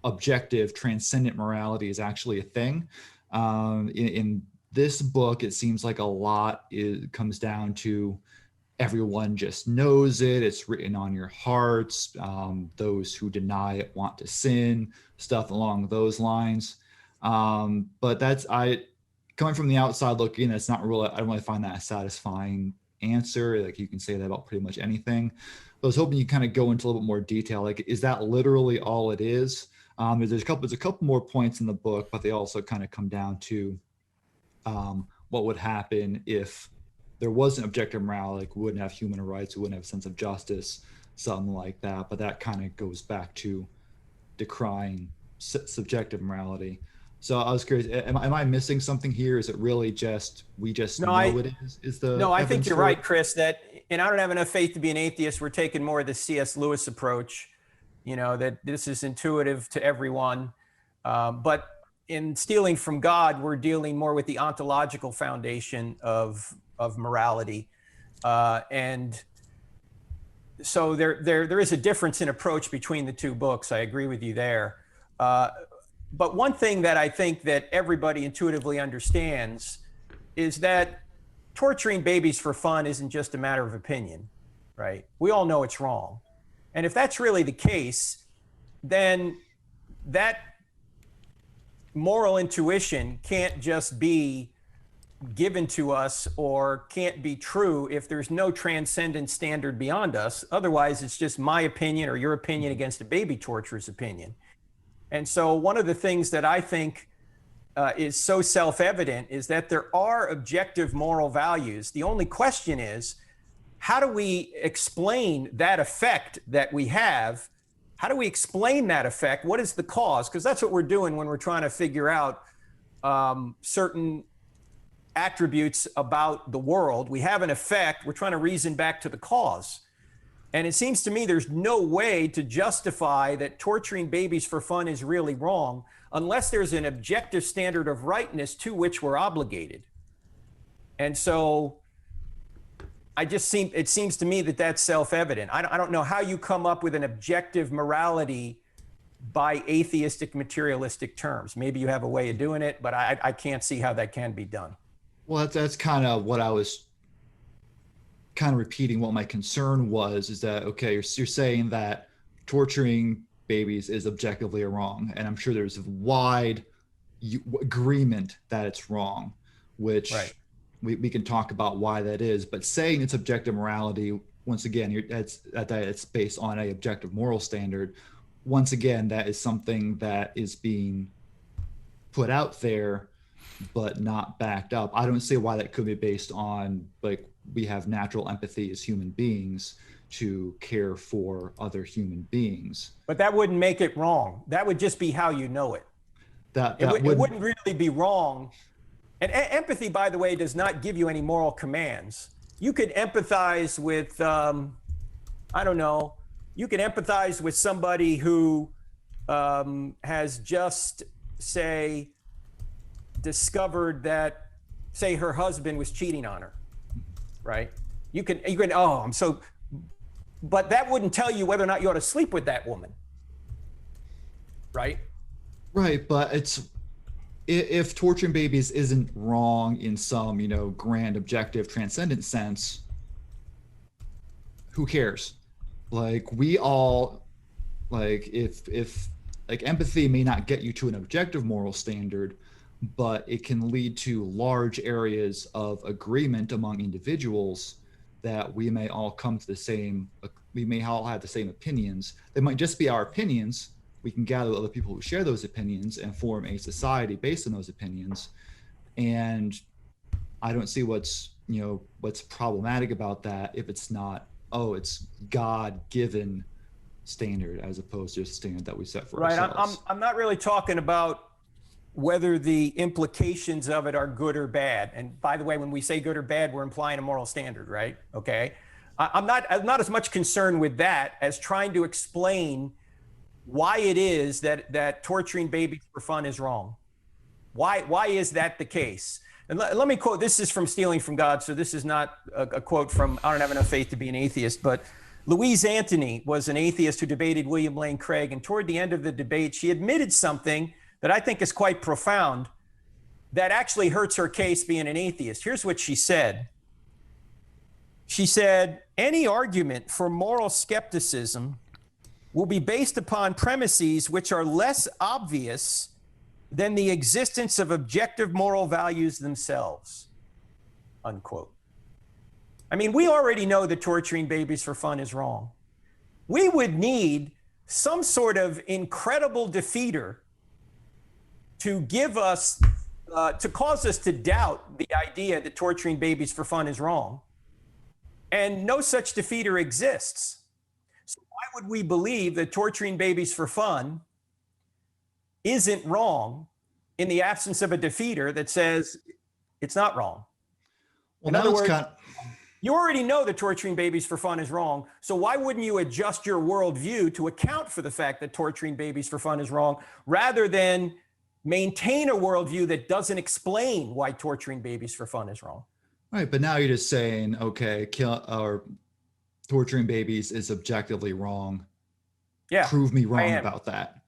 Speaker 5: objective transcendent morality is actually a thing. In this book, it seems like a lot comes down to everyone just knows it. It's written on your hearts. Those who deny it want to sin, stuff along those lines. But coming from the outside looking, that's not really, I don't really find that a satisfying answer. Like you can say that about pretty much anything. But I was hoping you kind of go into a little bit more detail. Like, is that literally all it is? There's a couple more points in the book, but they also kind of come down to what would happen if there wasn't objective morality, like we wouldn't have human rights, we wouldn't have a sense of justice, something like that. But that kind of goes back to decrying subjective morality. So I was curious, am I missing something here? Is it really just, we just know it is? No,
Speaker 4: I think you're right, Chris, that, and I don't have enough faith to be an atheist. We're taking more of the C.S. Lewis approach, that this is intuitive to everyone. But in Stealing from God, we're dealing more with the ontological foundation of morality. And so there is a difference in approach between the two books. I agree with you there. But one thing that I think that everybody intuitively understands is that torturing babies for fun isn't just a matter of opinion, right? We all know it's wrong. And if that's really the case, then that moral intuition can't just be given to us or can't be true if there's no transcendent standard beyond us. Otherwise, it's just my opinion or your opinion against a baby torturer's opinion. And so one of the things that I think is so self-evident is that there are objective moral values. The only question is, how do we explain that effect that we have? How do we explain that effect? What is the cause? Because that's what we're doing when we're trying to figure out certain attributes about the world. We have an effect, we're trying to reason back to the cause. And it seems to me there's no way to justify that torturing babies for fun is really wrong unless there's an objective standard of rightness to which we're obligated. And so it seems to me that that's self-evident. I don't know how you come up with an objective morality by atheistic materialistic terms. Maybe you have a way of doing it, but I can't see how that can be done.
Speaker 5: Well, that's kind of what I was kind of repeating. What my concern was is that, okay, you're saying that torturing babies is objectively wrong. And I'm sure there's wide agreement that it's wrong, which right. we can talk about why that is. But saying it's objective morality, once again, it's based on a objective moral standard. Once again, that is something that is being put out there but not backed up. I don't see why that could be based on, like, we have natural empathy as human beings to care for other human beings.
Speaker 4: But that wouldn't make it wrong. That would just be how you know it. It wouldn't really be wrong. And empathy, by the way, does not give you any moral commands. You could empathize with, I don't know, you could empathize with somebody who has just, say, discovered that, say, her husband was cheating on her, right? You can, oh, I'm so, but that wouldn't tell you whether or not you ought to sleep with that woman, right?
Speaker 5: Right, but if torturing babies isn't wrong in some, grand, objective, transcendent sense, who cares? Like, we all, like, if empathy may not get you to an objective moral standard, but it can lead to large areas of agreement among individuals that we may all come to we may all have the same opinions. They might just be our opinions. We can gather other people who share those opinions and form a society based on those opinions. And I don't see what's problematic about that if it's not, it's God-given standard as opposed to a standard that we set for ourselves.
Speaker 4: I'm not really talking about whether the implications of it are good or bad. And by the way, when we say good or bad, we're implying a moral standard, right? Okay. I'm not as much concerned with that as trying to explain why it is that torturing babies for fun is wrong. Why is that the case? And let me quote, this is from Stealing from God, so this is not a quote from I Don't Have Enough Faith to Be an Atheist, but Louise Antony was an atheist who debated William Lane Craig, and toward the end of the debate, she admitted something that I think is quite profound that actually hurts her case being an atheist. Here's what she said. She said, any argument for moral skepticism will be based upon premises which are less obvious than the existence of objective moral values themselves, unquote. I mean, we already know that torturing babies for fun is wrong. We would need some sort of incredible defeater to give us, to cause us to doubt the idea that torturing babies for fun is wrong. And no such defeater exists. So why would we believe that torturing babies for fun isn't wrong in the absence of a defeater that says it's not wrong?
Speaker 5: Well,
Speaker 4: in other words, you already know that torturing babies for fun is wrong. So why wouldn't you adjust your worldview to account for the fact that torturing babies for fun is wrong, rather than maintain a worldview that doesn't explain why torturing babies for fun is wrong?
Speaker 5: Right, but now you're just saying, okay, kill or torturing babies is objectively wrong.
Speaker 4: Yeah.
Speaker 5: Prove me wrong
Speaker 4: am.
Speaker 5: about that.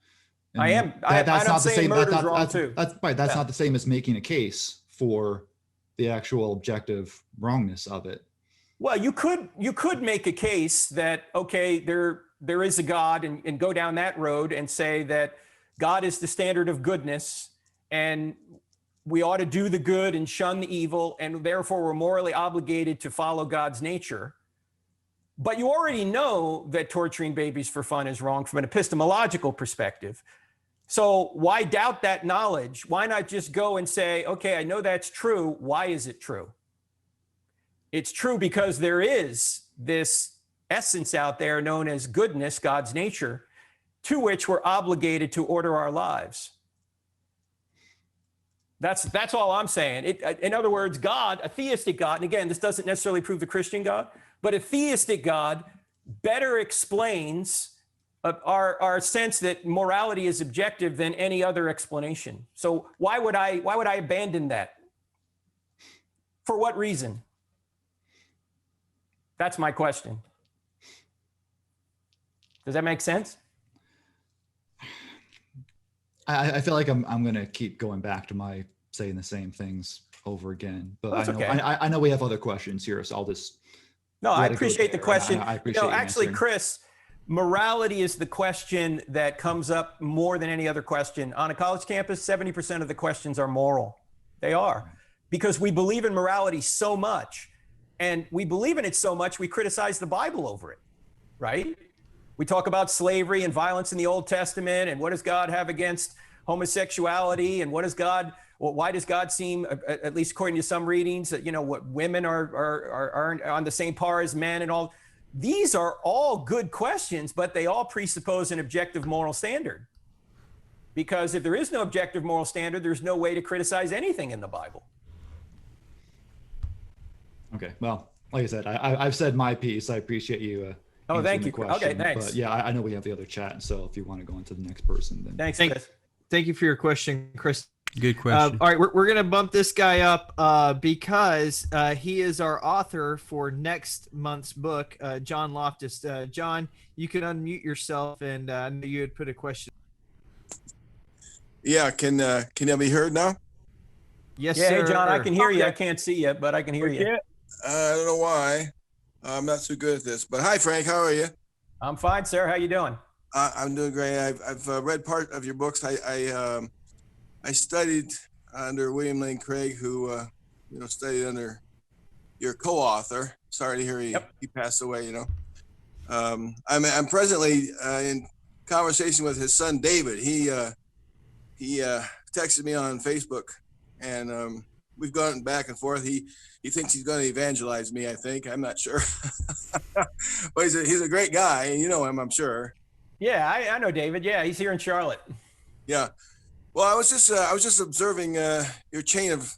Speaker 4: I am.
Speaker 5: That's
Speaker 4: I'm
Speaker 5: not the
Speaker 4: saying
Speaker 5: same.
Speaker 4: murder's wrong too.
Speaker 5: That's right. That's
Speaker 4: Yeah.
Speaker 5: not the same as making a case for the actual objective wrongness of it.
Speaker 4: Well, you could make a case that, okay, there is a God, and go down that road and say that God is the standard of goodness, and we ought to do the good and shun the evil, and therefore we're morally obligated to follow God's nature. But you already know that torturing babies for fun is wrong from an epistemological perspective. So why doubt that knowledge? Why not just go and say, okay, I know that's true. Why is it true? It's true because there is this essence out there known as goodness, God's nature, to which we're obligated to order our lives. That's all I'm saying. In other words, God, a theistic God, and again, this doesn't necessarily prove the Christian God, but a theistic God better explains our sense that morality is objective than any other explanation. So why would I abandon that? For what reason? That's my question. Does that make sense?
Speaker 5: I feel like I'm going to keep going back to my saying the same things over again, but
Speaker 4: That's okay.
Speaker 5: I know we have other questions here, so I'll just.
Speaker 4: No, I appreciate the
Speaker 5: there.
Speaker 4: question.
Speaker 5: I appreciate you
Speaker 4: actually,
Speaker 5: answering.
Speaker 4: Chris, morality is the question that comes up more than any other question. On a college campus, 70% of the questions are moral. They are, because we believe in morality so much, and we believe in it so much, we criticize the Bible over it, right? We talk about slavery and violence in the Old Testament, and what does God have against homosexuality, and why does God seem, at least according to some readings, that what women are on the same par as men and all. These are all good questions, but they all presuppose an objective moral standard. Because if there is no objective moral standard, there's no way to criticize anything in the Bible.
Speaker 5: Okay, well, like I said, I've said my piece. I appreciate you.
Speaker 4: Oh, thank you.
Speaker 5: Question,
Speaker 4: okay, thanks.
Speaker 5: But yeah, I know we have the other chat, so if you want to go on to the next person, then.
Speaker 4: Thanks, Chris.
Speaker 3: Thank you for your question, Chris.
Speaker 1: Good question.
Speaker 3: All right, we're going to bump this guy up because he is our author for next month's book, John Loftus. John, you can unmute yourself, and I know you had put a question.
Speaker 6: Yeah, can I be heard now?
Speaker 3: Yes,
Speaker 4: Yeah,
Speaker 3: sir.
Speaker 4: hey, John, I can hear you. I can't see you, but I can hear you.
Speaker 6: I don't know why. I'm not so good at this, but hi, Frank. How are you?
Speaker 4: I'm fine, sir. How you doing?
Speaker 6: I'm doing great. I've read part of your books. I studied under William Lane Craig, who studied under your co-author. Sorry to hear he passed away. I'm presently in conversation with his son David. He texted me on Facebook, and we've gone back and forth. He thinks he's going to evangelize me. I think. I'm not sure, but he's a great guy, and you know him, I'm sure.
Speaker 4: Yeah, I know David. Yeah, he's here in Charlotte.
Speaker 6: Yeah. Well, I was just observing your chain of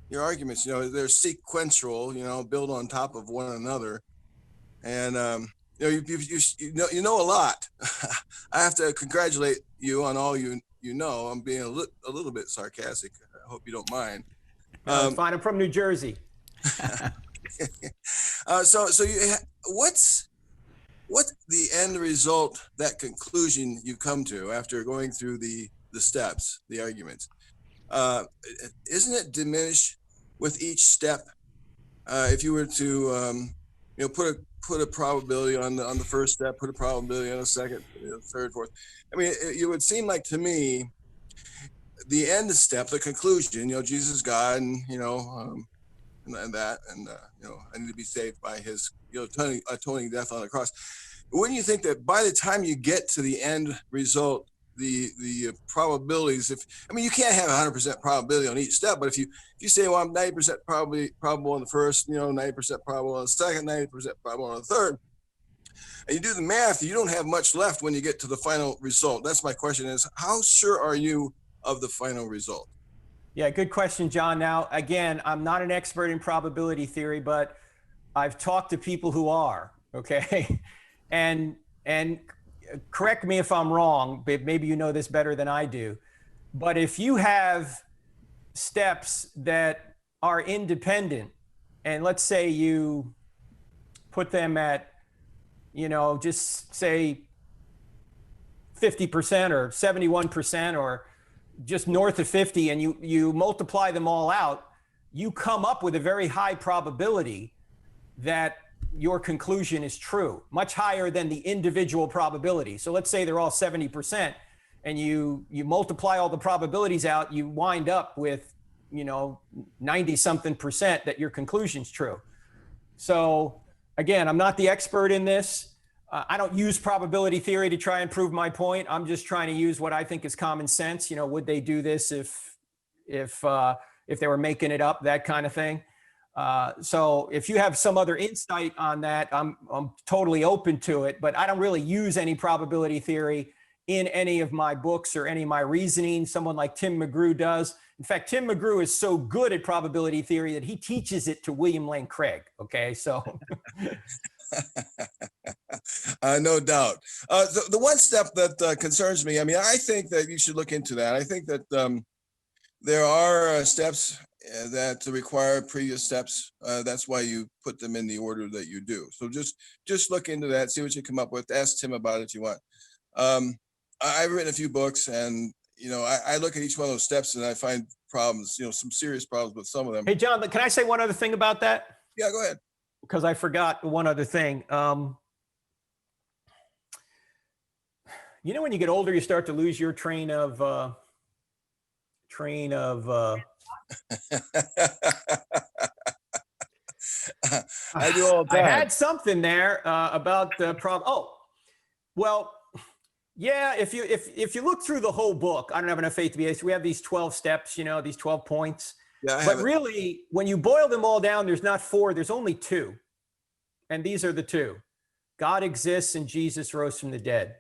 Speaker 6: your arguments. They're sequential. Build on top of one another, and you know a lot. I have to congratulate you on all you know. I'm being a little bit sarcastic. I hope you don't mind.
Speaker 4: It's fine. I'm from New Jersey.
Speaker 6: What's the end result, that conclusion you come to after going through the steps, the arguments? Isn't it diminished with each step? If you were to put a probability on the first step, put a probability on the second, third, fourth. I mean, it would seem like to me the end step, the conclusion, Jesus is God, and and that, and I need to be saved by his atoning death on the cross. Wouldn't you think that by the time you get to the end result, the probabilities, you can't have 100% probability on each step, but if you say, well, I'm 90% probable on the first, 90% probable on the second, 90% probable on the third, and you do the math, you don't have much left when you get to the final result. That's my question: is how sure are you of the final result?
Speaker 4: Yeah, good question, John. Now, again, I'm not an expert in probability theory, but I've talked to people who are, okay? And correct me if I'm wrong, but maybe you know this better than I do. But if you have steps that are independent and let's say you put them at, just say 50% or 71% or just north of 50, and you multiply them all out, you come up with a very high probability that your conclusion is true, much higher than the individual probability. So let's say they're all 70%, and you multiply all the probabilities out, you wind up with 90 something percent that your conclusion's true. So again, I'm not the expert in this. I don't use probability theory to try and prove my point. I'm just trying to use what I think is common sense. Would they do this if they were making it up, that kind of thing. So if you have some other insight on that, I'm totally open to it, but I don't really use any probability theory in any of my books or any of my reasoning. Someone like Tim McGrew does. In fact, Tim McGrew is so good at probability theory that he teaches it to William Lane Craig. Okay, so.
Speaker 6: No doubt. The one step that concerns me, I think that you should look into that. I think that there are steps that require previous steps. That's why you put them in the order that you do. So just look into that, see what you come up with. Ask Tim about it if you want. I've written a few books, and I look at each one of those steps and I find problems, some serious problems with some of them.
Speaker 4: Hey, John, can I say one other thing about that?
Speaker 6: Yeah, go ahead.
Speaker 4: Because I forgot one other thing. When you get older, you start to lose your train of
Speaker 6: I do all the time.
Speaker 4: I had something there about the problem. Oh, well, yeah. If you look through the whole book, I don't have enough faith to be atheist. We have these 12 steps, these 12 points.
Speaker 6: Yeah,
Speaker 4: but really, when you boil them all down, there's not 4, there's only 2. And these are the 2. God exists and Jesus rose from the dead.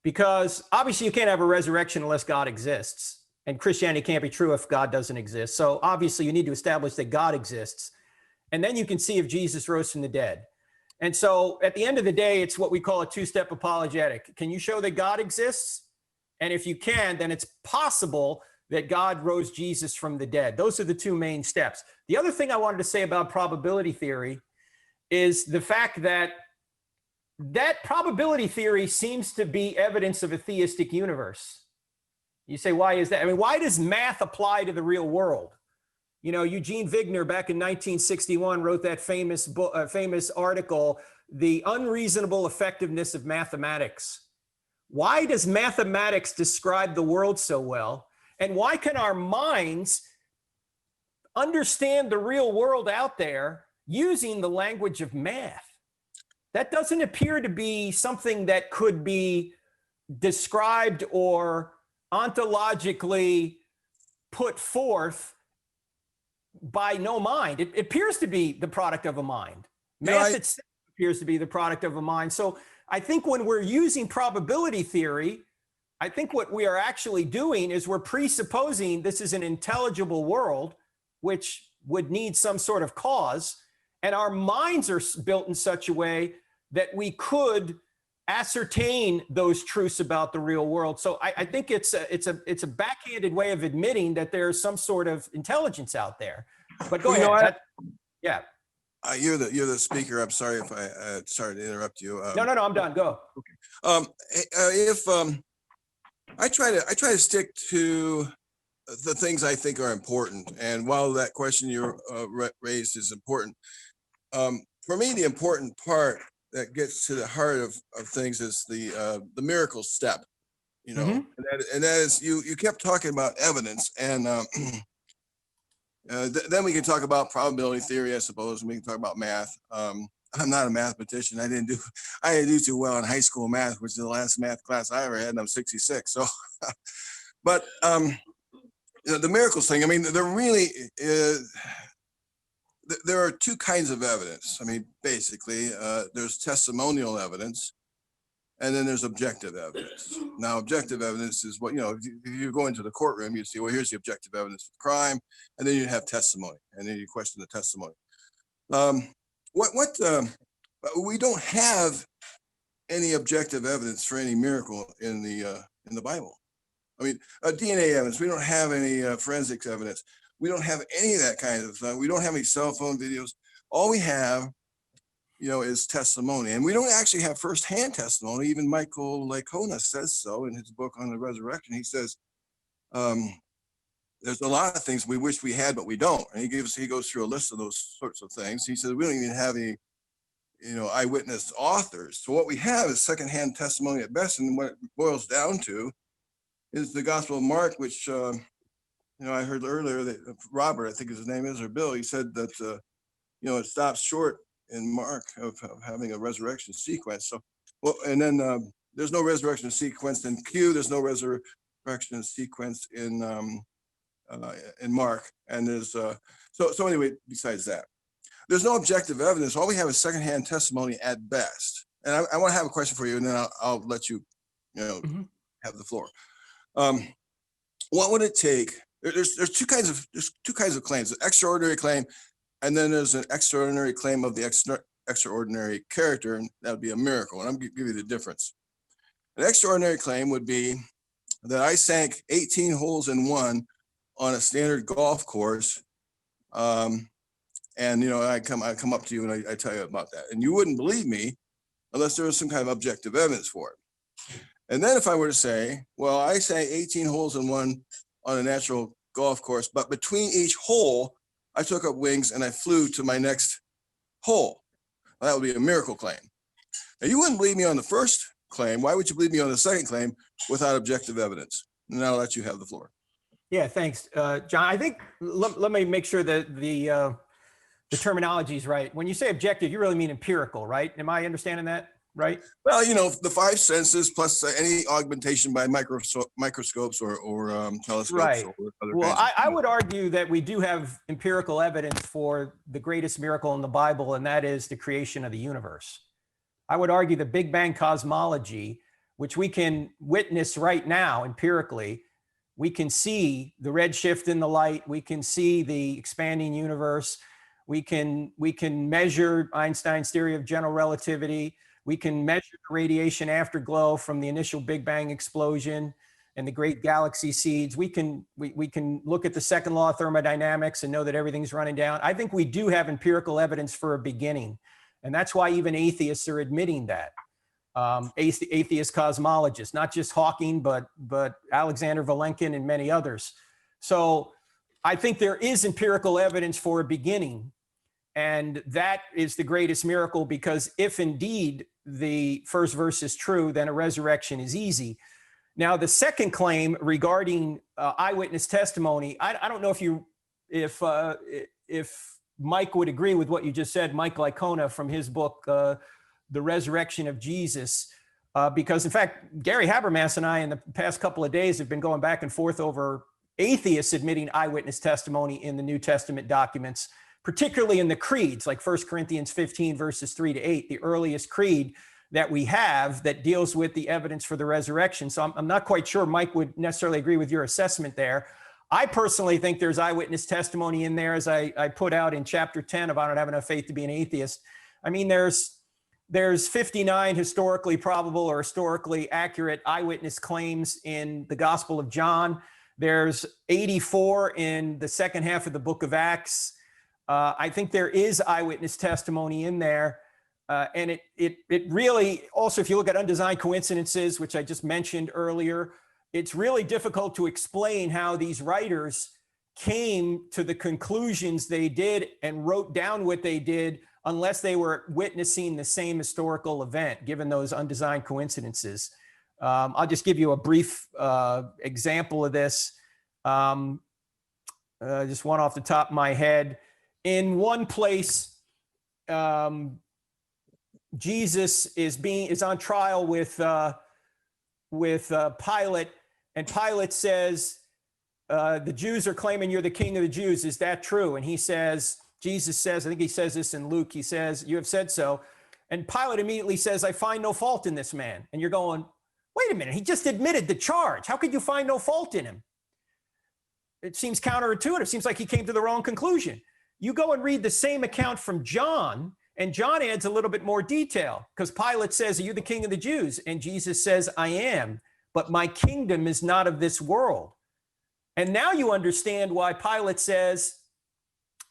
Speaker 4: Because obviously you can't have a resurrection unless God exists. And Christianity can't be true if God doesn't exist. So obviously you need to establish that God exists. And then you can see if Jesus rose from the dead. And so at the end of the day, it's what we call a 2-step apologetic. Can you show that God exists? And if you can, then it's possible that God rose Jesus from the dead. Those are the 2 main steps. The other thing I wanted to say about probability theory is the fact that probability theory seems to be evidence of a theistic universe. You say, why is that? Why does math apply to the real world? Eugene Wigner back in 1961 wrote that famous article, The Unreasonable Effectiveness of Mathematics. Why does mathematics describe the world so well? And why can our minds understand the real world out there using the language of math? That doesn't appear to be something that could be described or ontologically put forth by no mind. It appears to be the product of a mind. Math itself appears to be the product of a mind. So I think when we're using probability theory, I think what we are actually doing is we're presupposing this is an intelligible world, which would need some sort of cause. And our minds are built in such a way that we could ascertain those truths about the real world. So I think it's a backhanded way of admitting that there's some sort of intelligence out there. But go ahead. Yeah.
Speaker 6: You're the speaker. I'm sorry if I started to interrupt you.
Speaker 4: No, I'm done. Go.
Speaker 6: Okay. If I try to stick to the things I think are important, and while that question you raised is important, for me the important part that gets to the heart of things is the miracle step, and that is you kept talking about evidence, and then we can talk about probability theory, I suppose, and we can talk about math. I'm not a mathematician. I didn't do too well in high school math, which is the last math class I ever had, and I'm 66. So, but the miracles thing. There really is. There are 2 kinds of evidence. Basically, there's testimonial evidence, and then there's objective evidence. Now, objective evidence is what, if you go into the courtroom, you see, well, here's the objective evidence of crime, and then you have testimony, and then you question the testimony. We don't have any objective evidence for any miracle in the Bible. DNA evidence. We don't have any forensics evidence. We don't have any of that kind of, we don't have any cell phone videos. All we have, is testimony. And we don't actually have firsthand testimony. Even Michael Licona says so in his book on the resurrection. He says, there's a lot of things we wish we had, but we don't. And he goes through a list of those sorts of things. He says, we don't even have any, eyewitness authors. So what we have is secondhand testimony at best. And what it boils down to is the Gospel of Mark, which, I heard earlier that Robert, I think his name is, or Bill, he said that, it stops short in Mark of having a resurrection sequence. So, well, and then there's no resurrection sequence in Q. There's no resurrection sequence in Mark. And there's, so anyway, besides that, there's no objective evidence. All we have is secondhand testimony at best. And I want to have a question for you, and then I'll let you, have the floor. What would it take? There's two kinds of claims: an extraordinary claim, and then there's an extraordinary claim of the extraordinary character, and that would be a miracle. And I'm going to give you the difference. An extraordinary claim would be that I sank 18 holes in one on a standard golf course, and I come up to you and I tell you about that, and you wouldn't believe me unless there was some kind of objective evidence for it. And then if I were to say, well, I sank 18 holes in one on a natural golf course, but between each hole, I took up wings and I flew to my next hole. Well, that would be a miracle claim. Now, you wouldn't believe me on the first claim. Why would you believe me on the second claim without objective evidence? And I'll let you have the floor.
Speaker 4: Yeah, thanks, John. I think let me make sure that the terminology is right. When you say objective, you really mean empirical, right? Am I understanding that right?
Speaker 6: Well, the five senses plus any augmentation by microscopes or telescopes.
Speaker 4: Right.
Speaker 6: Or other
Speaker 4: well,
Speaker 6: kinds of
Speaker 4: I would argue that we do have empirical evidence for the greatest miracle in the Bible, and that is the creation of the universe. I would argue the Big Bang cosmology, which we can witness right now empirically. We can see the redshift in the light. We can see the expanding universe. We can measure Einstein's theory of general relativity. We can measure the radiation afterglow from the initial Big Bang explosion and the great galaxy seeds. We can look at the second law of thermodynamics and know that everything's running down. I think we do have empirical evidence for a beginning. And that's why even atheists are admitting that. Atheist cosmologists, not just Hawking, but Alexander Vilenkin and many others. So I think there is empirical evidence for a beginning. And that is the greatest miracle, because if indeed the first verse is true, then a resurrection is easy. Now, the second claim regarding eyewitness testimony, I don't know if Mike would agree with what you just said, Mike Licona from his book, The Resurrection of Jesus, because in fact, Gary Habermas and I in the past couple of days have been going back and forth over atheists admitting eyewitness testimony in the New Testament documents, particularly in the creeds, like 1 Corinthians 15, verses 3-8, the earliest creed that we have that deals with the evidence for the resurrection. So I'm not quite sure Mike would necessarily agree with your assessment there. I personally think there's eyewitness testimony in there, as I put out in chapter 10 of I Don't Have Enough Faith to Be an Atheist. I mean, there's 59 historically probable or historically accurate eyewitness claims in the Gospel of John. There's 84 in the second half of the book of Acts. I think there is eyewitness testimony in there. And it really, also, if you look at undesigned coincidences, which I just mentioned earlier, it's really difficult to explain how these writers came to the conclusions they did and wrote down what they did unless they were witnessing the same historical event, given those undesigned coincidences. I'll just give you a brief example of this. Just one off the top of my head. In one place, Jesus is on trial with Pilate, and Pilate says, the Jews are claiming you're the king of the Jews. Is that true? And Jesus says, I think he says this in Luke, he says, you have said so. And Pilate immediately says, I find no fault in this man. And you're going, wait a minute, he just admitted the charge. How could you find no fault in him? It seems counterintuitive. It seems like he came to the wrong conclusion. You go and read the same account from John, and John adds a little bit more detail, because Pilate says, are you the king of the Jews? And Jesus says, I am, but my kingdom is not of this world. And now you understand why Pilate says,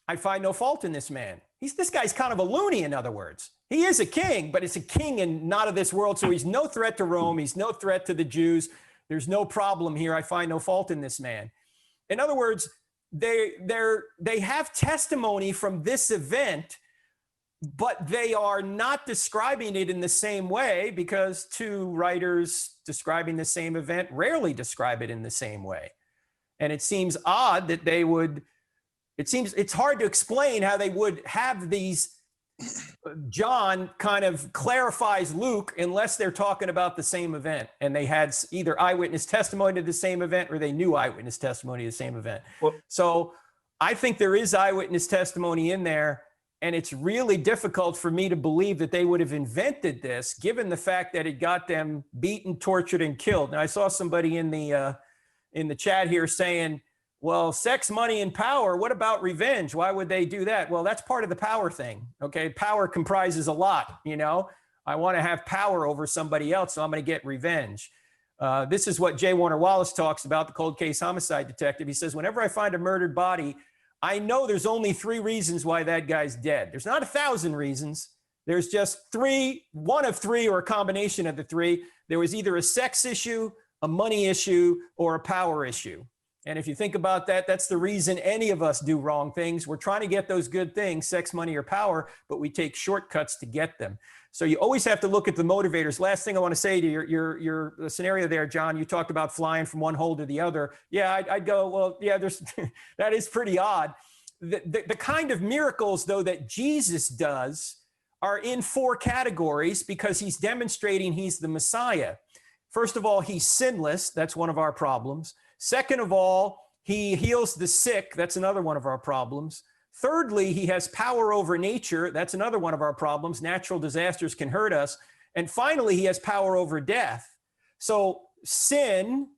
Speaker 4: I find no fault in this man. This guy's kind of a loony, in other words. He is a king, but it's a king and not of this world. So he's no threat to Rome. He's no threat to the Jews. There's no problem here. I find no fault in this man. In other words, they have testimony from this event, but they are not describing it in the same way, because two writers describing the same event rarely describe it in the same way. And it seems odd that they would, it's hard to explain how they would have these, John kind of clarifies Luke unless they're talking about the same event and they had either eyewitness testimony to the same event or they knew eyewitness testimony to the same event. Well, so I think there is eyewitness testimony in there, and it's really difficult for me to believe that they would have invented this given the fact that it got them beaten, tortured, and killed. Now, I saw somebody in the chat here saying, well, sex, money, and power, what about revenge? Why would they do that? Well, that's part of the power thing, okay? Power comprises a lot, you know? I want to have power over somebody else, so I'm going to get revenge. This is what J. Warner Wallace talks about, the cold case homicide detective. He says, whenever I find a murdered body, I know there's only 3 reasons why that guy's dead. There's not 1,000 reasons. There's just 3, one of 3, or a combination of the 3. There was either a sex issue, a money issue, or a power issue. And if you think about that, that's the reason any of us do wrong things. We're trying to get those good things, sex, money, or power, but we take shortcuts to get them. So you always have to look at the motivators. Last thing I want to say to your scenario there, John, you talked about flying from one hole to the other. Yeah, I'd go, well, yeah, that is pretty odd. The kind of miracles, though, that Jesus does are in 4 categories because he's demonstrating he's the Messiah. First of all, he's sinless. That's one of our problems. Second of all, he heals the sick. That's another one of our problems. Thirdly, he has power over nature. That's another one of our problems. Natural disasters can hurt us. And finally, he has power over death. So sin,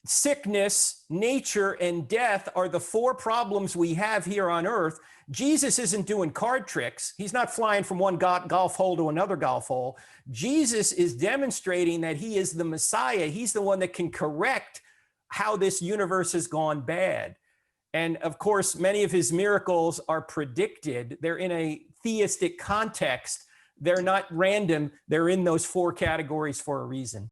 Speaker 4: sickness, nature, and death are the 4 problems we have here on earth. Jesus isn't doing card tricks. He's not flying from one golf hole to another golf hole. Jesus is demonstrating that he is the Messiah. He's the one that can correct how this universe has gone bad. And of course, many of his miracles are predicted. They're in a theistic context. They're not random. They're in those 4 categories for a reason.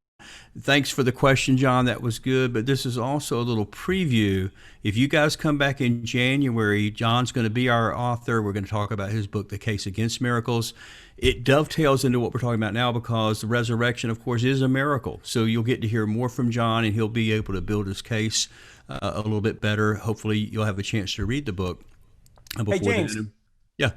Speaker 1: Thanks for the question, John. That was good. But this is also a little preview. If you guys come back in January, John's going to be our author. We're going to talk about his book, The Case Against Miracles. It dovetails into what we're talking about now because the resurrection, of course, is a miracle. So you'll get to hear more from John, and he'll be able to build his case a little bit better. Hopefully, you'll have a chance to read the book.
Speaker 4: Hey, James.
Speaker 1: Yeah.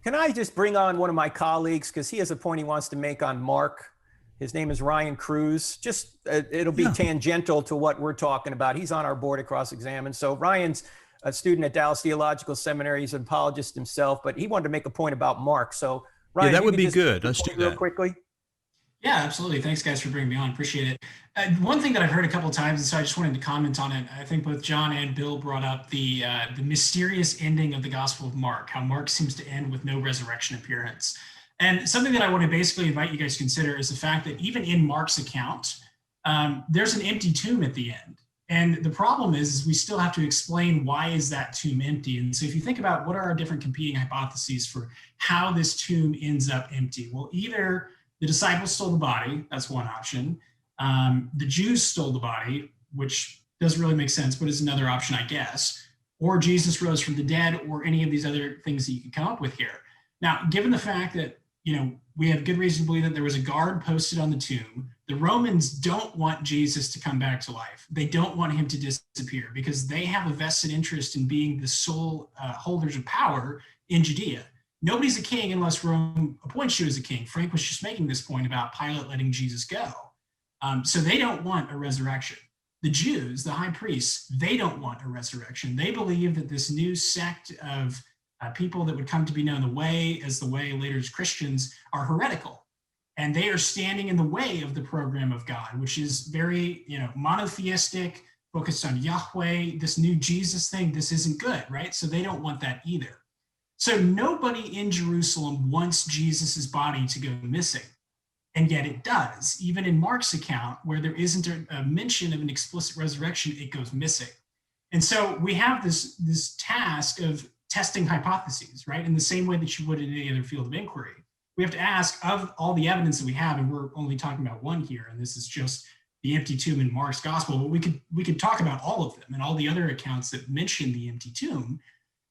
Speaker 4: Can I just bring on one of my colleagues because he has a point he wants to make on Mark? His name is Ryan Cruz. Just it'll be tangential to what we're talking about. He's on our board at Cross-Examine. So Ryan's a student at Dallas Theological Seminary. He's an apologist himself, but he wanted to make a point about Mark. So Ryan,
Speaker 1: that would be good. Let's do that
Speaker 4: real quickly.
Speaker 7: Yeah, absolutely. Thanks, guys, for bringing me on. Appreciate it. One thing that I've heard a couple of times, and so I just wanted to comment on it. I think both John and Bill brought up the mysterious ending of the Gospel of Mark, how Mark seems to end with no resurrection appearance. And something that I want to basically invite you guys to consider is the fact that even in Mark's account, there's an empty tomb at the end. And the problem is we still have to explain why is that tomb empty. And so if you think about what are our different competing hypotheses for how this tomb ends up empty, well, either the disciples stole the body, that's one option. The Jews stole the body, which doesn't really make sense, but is another option, I guess. Or Jesus rose from the dead, or any of these other things that you can come up with here. Now, given the fact that we have good reason to believe that there was a guard posted on the tomb. The Romans don't want Jesus to come back to life. They don't want him to disappear because they have a vested interest in being the sole holders of power in Judea. Nobody's a king unless Rome appoints you as a king. Frank was just making this point about Pilate letting Jesus go. So they don't want a resurrection. The Jews, the high priests, they don't want a resurrection. They believe that this new sect of people that would come to be known as the way later as Christians are heretical. And they are standing in the way of the program of God, which is very, monotheistic, focused on Yahweh, this new Jesus thing. This isn't good, right? So they don't want that either. So nobody in Jerusalem wants Jesus's body to go missing. And yet it does. Even in Mark's account, where there isn't a mention of an explicit resurrection, it goes missing. And so we have this task of testing hypotheses, right? In the same way that you would in any other field of inquiry. We have to ask, of all the evidence that we have, and we're only talking about one here, and this is just the empty tomb in Mark's gospel, but we could talk about all of them and all the other accounts that mention the empty tomb.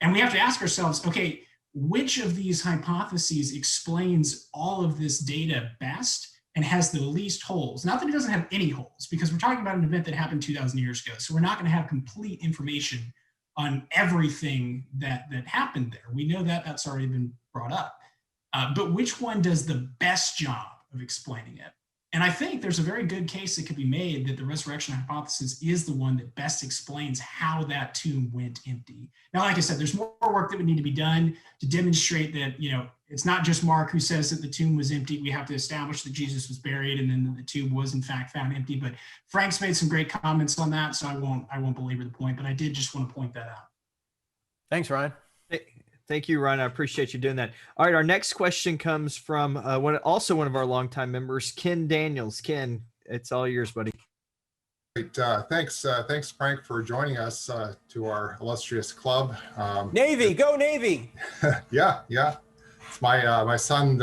Speaker 7: And we have to ask ourselves, okay, which of these hypotheses explains all of this data best and has the least holes? Not that it doesn't have any holes, because we're talking about an event that happened 2,000 years ago. So we're not going to have complete information on everything that happened there. We know that that's already been brought up. But which one does the best job of explaining it? And I think there's a very good case that could be made that the resurrection hypothesis is the one that best explains how that tomb went empty. Now, like I said, there's more work that would need to be done to demonstrate that, you know, it's not just Mark who says that the tomb was empty. We have to establish that Jesus was buried and then that the tomb was in fact found empty. But Frank's made some great comments on that, so I won't belabor the point, but I did just want to point that out.
Speaker 4: Thanks, Ryan.
Speaker 3: Thank you, Ryan. I appreciate you doing that. All right, our next question comes from also one of our longtime members, Ken Daniels. Ken, it's all yours, buddy.
Speaker 8: Great. Thanks, Frank, for joining us to our illustrious club.
Speaker 4: Navy, go Navy!
Speaker 8: Yeah. It's my son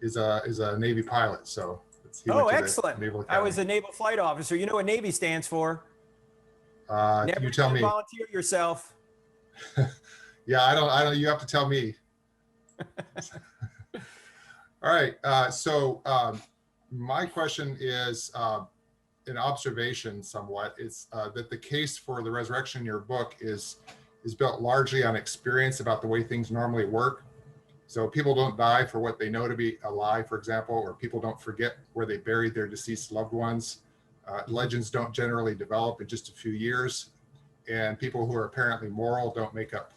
Speaker 8: is a Navy pilot, so he went to the
Speaker 4: excellent!
Speaker 8: Naval
Speaker 4: I was
Speaker 8: Academy.
Speaker 4: a naval flight officer. You know what Navy stands for? Never
Speaker 8: You tell me.
Speaker 4: volunteer yourself.
Speaker 8: Yeah, I don't. You have to tell me. All right. So my question is an observation, somewhat. It's that the case for the resurrection in your book is built largely on experience about the way things normally work. So people don't die for what they know to be a lie, for example, or people don't forget where they buried their deceased loved ones. Legends don't generally develop in just a few years, and people who are apparently moral don't make up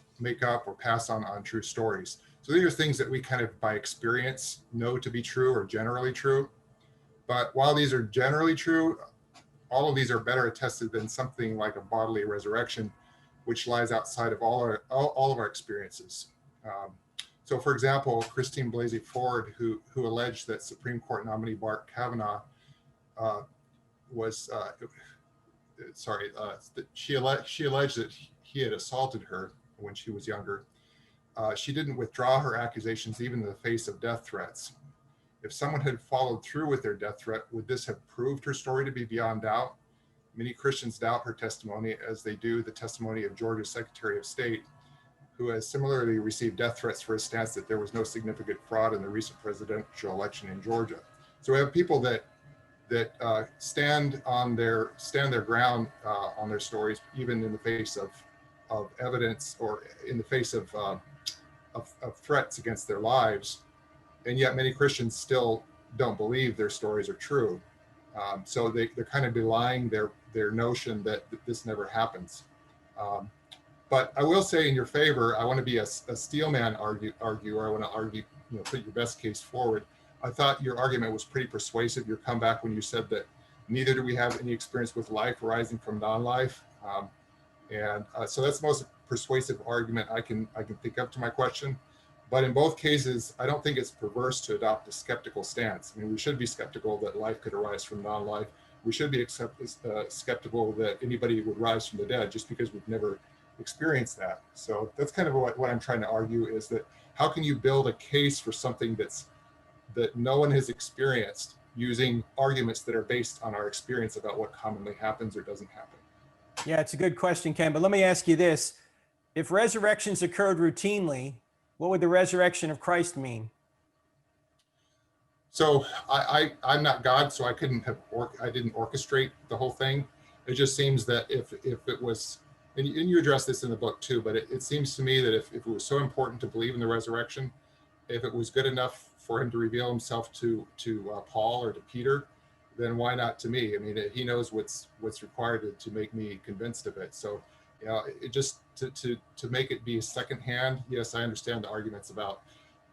Speaker 8: or pass on true stories. So these are things that we kind of by experience know to be true or generally true. But while these are generally true, all of these are better attested than something like a bodily resurrection, which lies outside of all of our experiences. So for example, Christine Blasey Ford, who alleged that Supreme Court nominee Bart Kavanaugh she alleged that he had assaulted her when she was younger. She didn't withdraw her accusations even in the face of death threats. If someone had followed through with their death threat, would this have proved her story to be beyond doubt? Many Christians doubt her testimony, as they do the testimony of Georgia's Secretary of State, who has similarly received death threats for his stance that there was no significant fraud in the recent presidential election in Georgia. So we have people that stand their ground on their stories, even in the face of evidence or in the face of threats against their lives, and yet many Christians still don't believe their stories are true. So they're kind of belying their notion that this never happens. But I will say in your favor, I want to be a steelman arguer. I want to argue, put your best case forward. I thought your argument was pretty persuasive. Your comeback when you said that neither do we have any experience with life arising from non-life. So that's the most persuasive argument I can think of to my question. But in both cases, I don't think it's perverse to adopt a skeptical stance. I mean, we should be skeptical that life could arise from non-life. We should be skeptical that anybody would rise from the dead just because we've never experienced that. So that's kind of what I'm trying to argue, is that how can you build a case for something that no one has experienced using arguments that are based on our experience about what commonly happens or doesn't happen?
Speaker 4: Yeah, it's a good question, Ken, but let me ask you this. If resurrections occurred routinely, what would the resurrection of Christ mean?
Speaker 8: So I'm not God, so I didn't orchestrate the whole thing. It just seems that if it was, and you address this in the book too, but it seems to me that if it was so important to believe in the resurrection, if it was good enough for him to reveal himself to Paul or to Peter, then why not to me? I mean, he knows what's required to make me convinced of it. So, it just to make it be secondhand. Yes, I understand the arguments about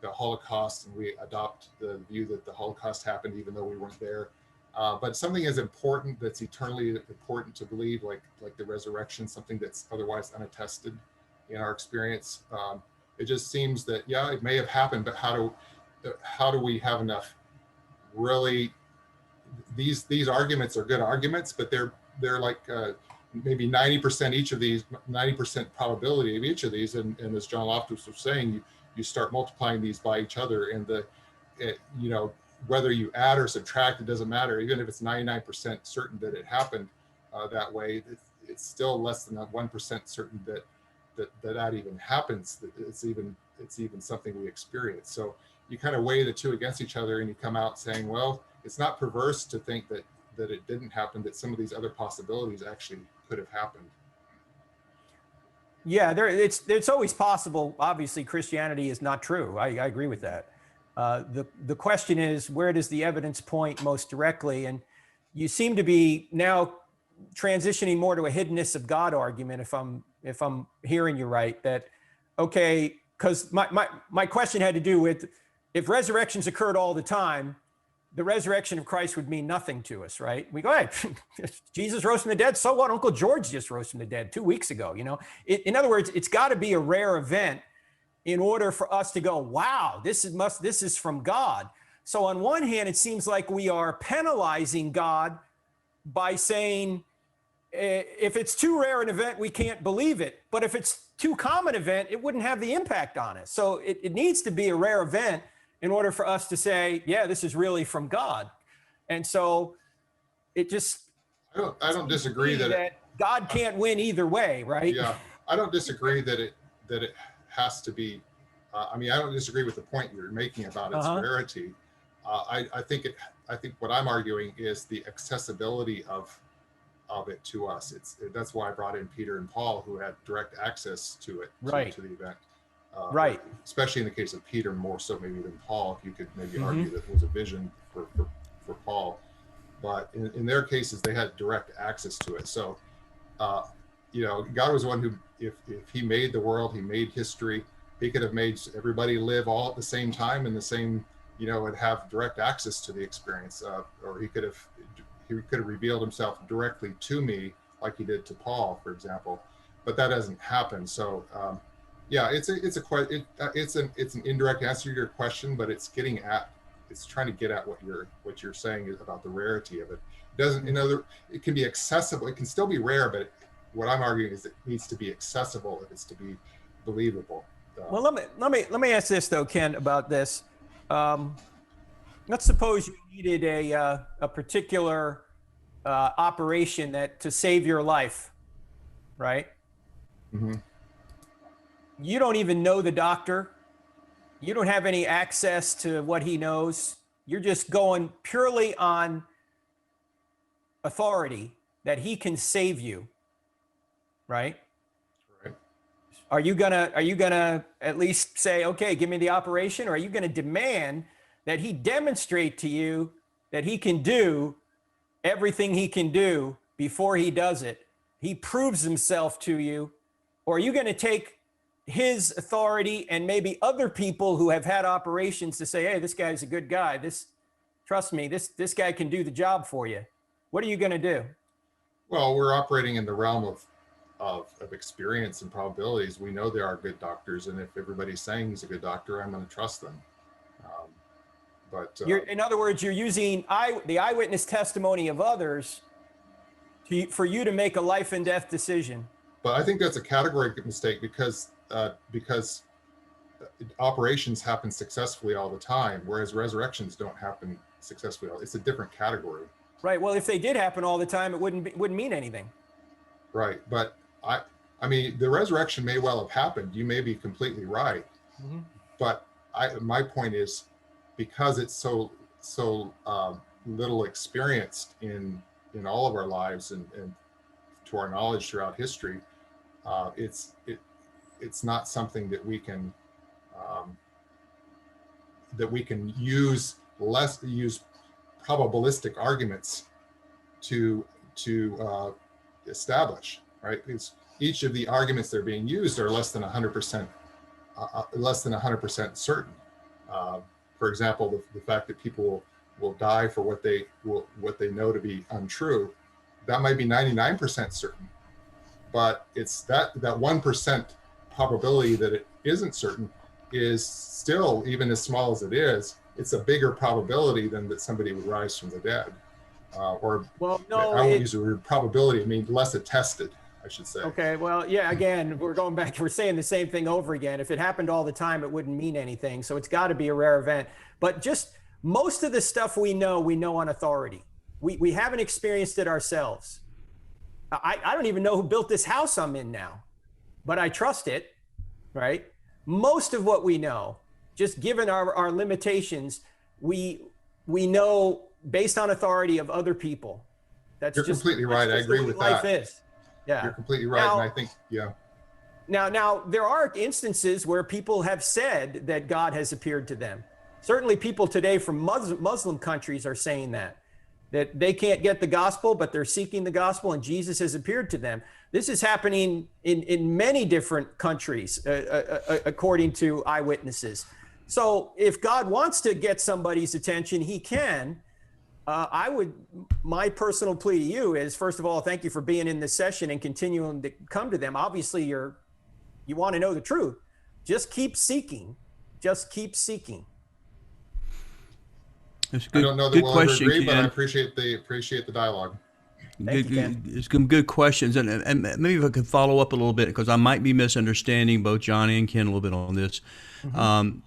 Speaker 8: the Holocaust, and we adopt the view that the Holocaust happened even though we weren't there. But something as important, that's eternally important to believe, like the resurrection, something that's otherwise unattested in our experience. It just seems that, yeah, it may have happened, but how do we have enough really, these arguments are good arguments, but they're like maybe 90% each of these, 90% probability of each of these. And as John Loftus was saying, you start multiplying these by each other, and you know, whether you add or subtract, it doesn't matter. Even if it's 99% certain that it happened that way, it's still less than 1% certain that even happens, that it's even something we experience. So you kind of weigh the two against each other, and you come out saying, well, it's not perverse to think that it didn't happen, that some of these other possibilities actually could have happened.
Speaker 4: Yeah, it's always possible. Obviously, Christianity is not true. I agree with that. The question is, where does the evidence point most directly? And you seem to be now transitioning more to a hiddenness of God argument, if I'm hearing you right. That, okay, because my question had to do with, if resurrections occurred all the time, the resurrection of Christ would mean nothing to us, right? We go, hey, Jesus rose from the dead. So what? Uncle George just rose from the dead 2 weeks ago. You know, in other words, it's got to be a rare event in order for us to go, wow, this is from God. So on one hand, it seems like we are penalizing God by saying, if it's too rare an event, we can't believe it. But if it's too common event, it wouldn't have the impact on us. So it needs to be a rare event in order for us to say, yeah, this is really from God. And so it just,
Speaker 8: I don't disagree that
Speaker 4: God can't win either way, right?
Speaker 8: Yeah, I don't disagree that it has to be. I mean, I don't disagree with the point you're making about its rarity. I think what I'm arguing is the accessibility of it to us. That's why I brought in Peter and Paul, who had direct access to it, to the event.
Speaker 4: Right.
Speaker 8: Especially in the case of Peter, more so maybe than Paul. You could maybe argue that it was a vision for Paul, but in their cases, they had direct access to it. So, you know, God was one who, if he made the world, he made history, he could have made everybody live all at the same time in the same, you know, and have direct access to the experience, or he could have revealed himself directly to me, like he did to Paul, for example. But that doesn't happen. So, yeah, it's an indirect answer to your question, but it's trying to get at what you're saying about the rarity of it. It can be accessible. It can still be rare, but what I'm arguing is it needs to be accessible if it's to be believable.
Speaker 4: Well, let me ask this though, Ken, about this. Let's suppose you needed a particular operation to save your life, right?
Speaker 8: Mm-hmm.
Speaker 4: You don't even know the doctor. You don't have any access to what he knows. You're just going purely on authority that he can save you, right?
Speaker 8: Right.
Speaker 4: Are you gonna at least say, okay, give me the operation, or are you gonna demand that he demonstrate to you that he can do everything he can do before he does it? He proves himself to you, or are you gonna take his authority and maybe other people who have had operations to say, hey, this guy's a good guy. Trust me, this guy can do the job for you. What are you going to do?
Speaker 8: Well, we're operating in the realm of experience and probabilities. We know there are good doctors, and if everybody's saying he's a good doctor, I'm going to trust them.
Speaker 4: In other words, you're using the eyewitness testimony of others for you to make a life and death decision.
Speaker 8: But I think that's a categorical mistake because operations happen successfully all the time, whereas resurrections don't happen successfully. It's a different category.
Speaker 4: Right. Well, if they did happen all the time, it wouldn't mean anything.
Speaker 8: Right. But I mean, the resurrection may well have happened. You may be completely right.
Speaker 4: Mm-hmm.
Speaker 8: But my point is, because it's so little experienced in all of our lives and to our knowledge throughout history, it's not something that we can use probabilistic arguments to establish, right? Because each of the arguments that are being used are less than 100% certain. For example, the fact that people will die for what they know to be untrue, that might be 99% certain, but it's that 1% probability that it isn't certain is still, even as small as it is, it's a bigger probability than that somebody would rise from the dead. Or
Speaker 4: Well,
Speaker 8: I
Speaker 4: no,
Speaker 8: won't use the word probability, I mean less attested, I should say.
Speaker 4: okay, well, yeah, again, we're going back, we're saying the same thing over again. If it happened all the time, it wouldn't mean anything. So it's got to be a rare event. But just most of the stuff we know on authority. We haven't experienced it ourselves. I don't even know who built this house I'm in now, but I trust it, right? Most of what we know, just given our limitations, we know based on authority of other people. That's
Speaker 8: You're completely right. I agree with
Speaker 4: life
Speaker 8: that.
Speaker 4: Is. Yeah.
Speaker 8: You're completely right.
Speaker 4: Now,
Speaker 8: and I think, yeah.
Speaker 4: Now, there are instances where people have said that God has appeared to them. Certainly people today from Muslim countries are saying that they can't get the gospel, but they're seeking the gospel and Jesus has appeared to them. This is happening in many different countries, according to eyewitnesses. So if God wants to get somebody's attention, he can. My personal plea to you is, first of all, thank you for being in this session and continuing to come to them. Obviously, you want to know the truth. Just keep seeking. Just keep seeking.
Speaker 1: That's good.
Speaker 8: I don't know that
Speaker 1: good
Speaker 8: we'll
Speaker 1: question,
Speaker 8: ever agree, but I
Speaker 1: Ken.
Speaker 8: appreciate the dialogue.
Speaker 1: It's some good questions, and maybe if I could follow up a little bit, because I might be misunderstanding both Johnny and Ken a little bit on this. Mm-hmm.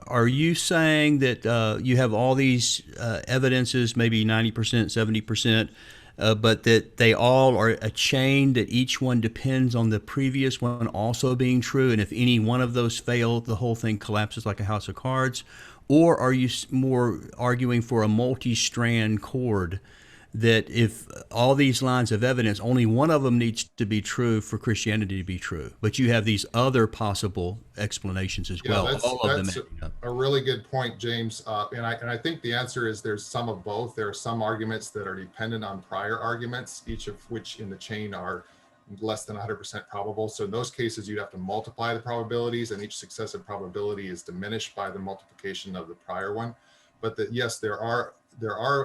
Speaker 1: Are you saying that you have all these evidences, maybe 90%, 70%, but that they all are a chain, that each one depends on the previous one also being true, and if any one of those fail, the whole thing collapses like a house of cards? Or are you more arguing for a multi-strand cord, that if all these lines of evidence, only one of them needs to be true for Christianity to be true, but you have these other possible explanations as well?
Speaker 8: That's a really good point, James. And I think the answer is there's some of both. There are some arguments that are dependent on prior arguments, each of which in the chain are less than 100% probable. So in those cases, you'd have to multiply the probabilities, and each successive probability is diminished by the multiplication of the prior one. But yes, there are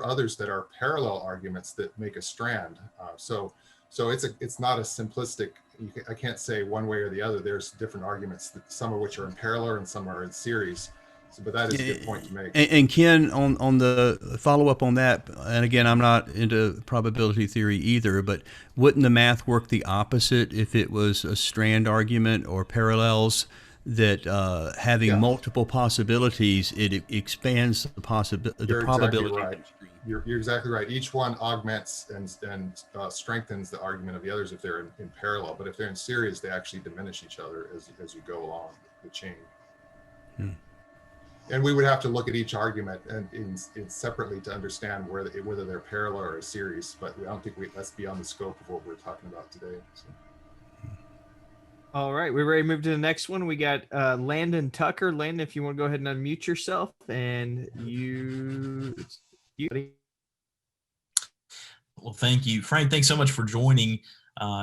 Speaker 8: others that are parallel arguments that make a strand. So it's not a simplistic. I can't say one way or the other. There's different arguments, some of which are in parallel and some are in series. But that is a good point to make.
Speaker 1: And Ken, on the follow up on that, and again, I'm not into probability theory either, but wouldn't the math work the opposite if it was a strand argument or parallels? That having multiple possibilities, it expands the probability.
Speaker 8: Exactly right. You're exactly right. Each one augments and strengthens the argument of the others if they're in parallel. But if they're in series, they actually diminish each other as you go along the chain. And we would have to look at each argument and in separately to understand whether they're parallel or a series. But I don't think that's beyond the scope of what we're talking about today. So.
Speaker 3: All right, we're ready to move to the next one. We got Landon Tucker. Landon, if you want to go ahead and unmute yourself, and you.
Speaker 9: Well, thank you, Frank. Thanks so much for joining.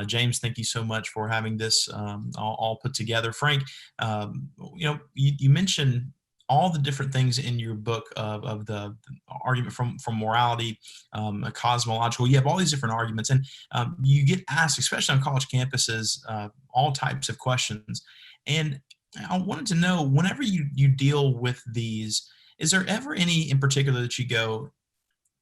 Speaker 9: James, thank you so much for having this all put together. Frank, you mentioned all the different things in your book of the argument from morality, cosmological. You have all these different arguments, and you get asked, especially on college campuses, all types of questions. And I wanted to know, whenever you deal with these, is there ever any in particular that you go,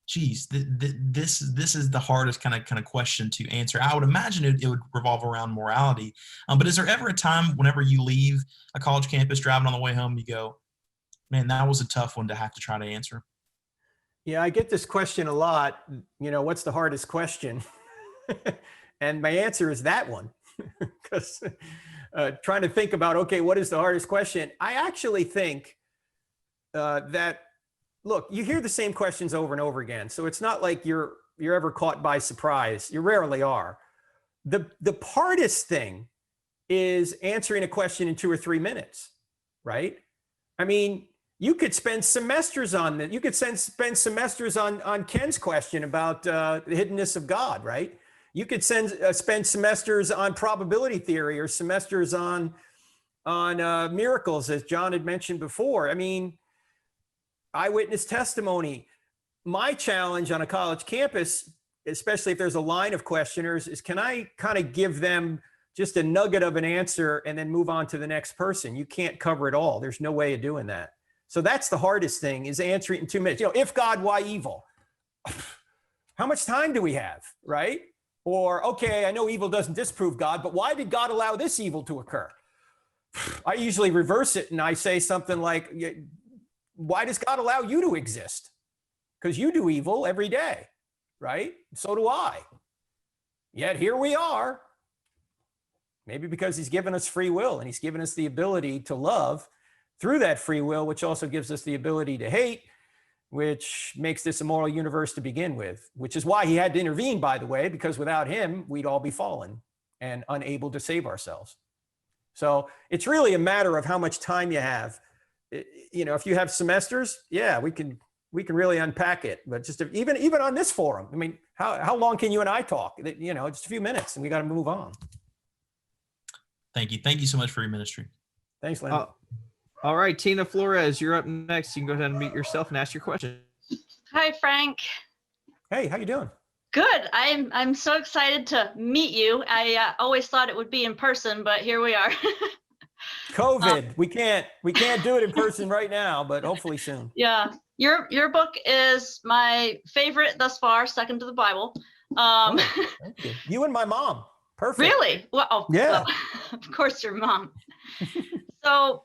Speaker 9: geez, this is the hardest kind of question to answer? I would imagine it would revolve around morality. But is there ever a time whenever you leave a college campus driving on the way home, you go, man, that was a tough one to have to try to answer?
Speaker 4: Yeah, I get this question a lot. What's the hardest question? And my answer is that one. Because trying to think about, okay, what is the hardest question? I actually think that, look, you hear the same questions over and over again. So it's not like you're ever caught by surprise. You rarely are. The hardest thing is answering a question in 2 or 3 minutes, right? I mean, you could spend semesters on that. You could spend semesters on Ken's question about the hiddenness of God, right? You could spend semesters on probability theory, or semesters on miracles, as John had mentioned before. I mean, eyewitness testimony. My challenge on a college campus, especially if there's a line of questioners, is can I kind of give them just a nugget of an answer and then move on to the next person. You can't cover it all. There's no way of doing that. So that's the hardest thing, is answer it in 2 minutes. You know, if God, why evil? How much time do we have, right? Or, okay, I know evil doesn't disprove God, but why did God allow this evil to occur? I usually reverse it and I say something like, why does God allow you to exist? Because you do evil every day, right? So do I. Yet here we are. Maybe because he's given us free will and he's given us the ability to love through that free will, which also gives us the ability to hate, which makes this a moral universe to begin with, which is why he had to intervene, by the way, because without him, we'd all be fallen and unable to save ourselves. So it's really a matter of how much time you have. You know, if you have semesters, yeah, we can really unpack it. But just even on this forum, I mean, how long can you and I talk? You know, just a few minutes and we got to move on.
Speaker 9: Thank you. Thank you so much for your ministry.
Speaker 4: Thanks, Lynn.
Speaker 3: All right, Tina Flores, you're up next. You can go ahead and mute yourself and ask your question.
Speaker 10: Hi, Frank.
Speaker 4: Hey, how you doing?
Speaker 10: Good. I'm so excited to meet you. I always thought it would be in person, but here we are.
Speaker 4: COVID. We can't do it in person right now, but hopefully soon.
Speaker 10: Yeah. Your book is my favorite thus far, second to the Bible.
Speaker 4: Thank you. You and my mom. Perfect.
Speaker 10: Really? Well,
Speaker 4: yeah.
Speaker 10: Well, of course, your mom. So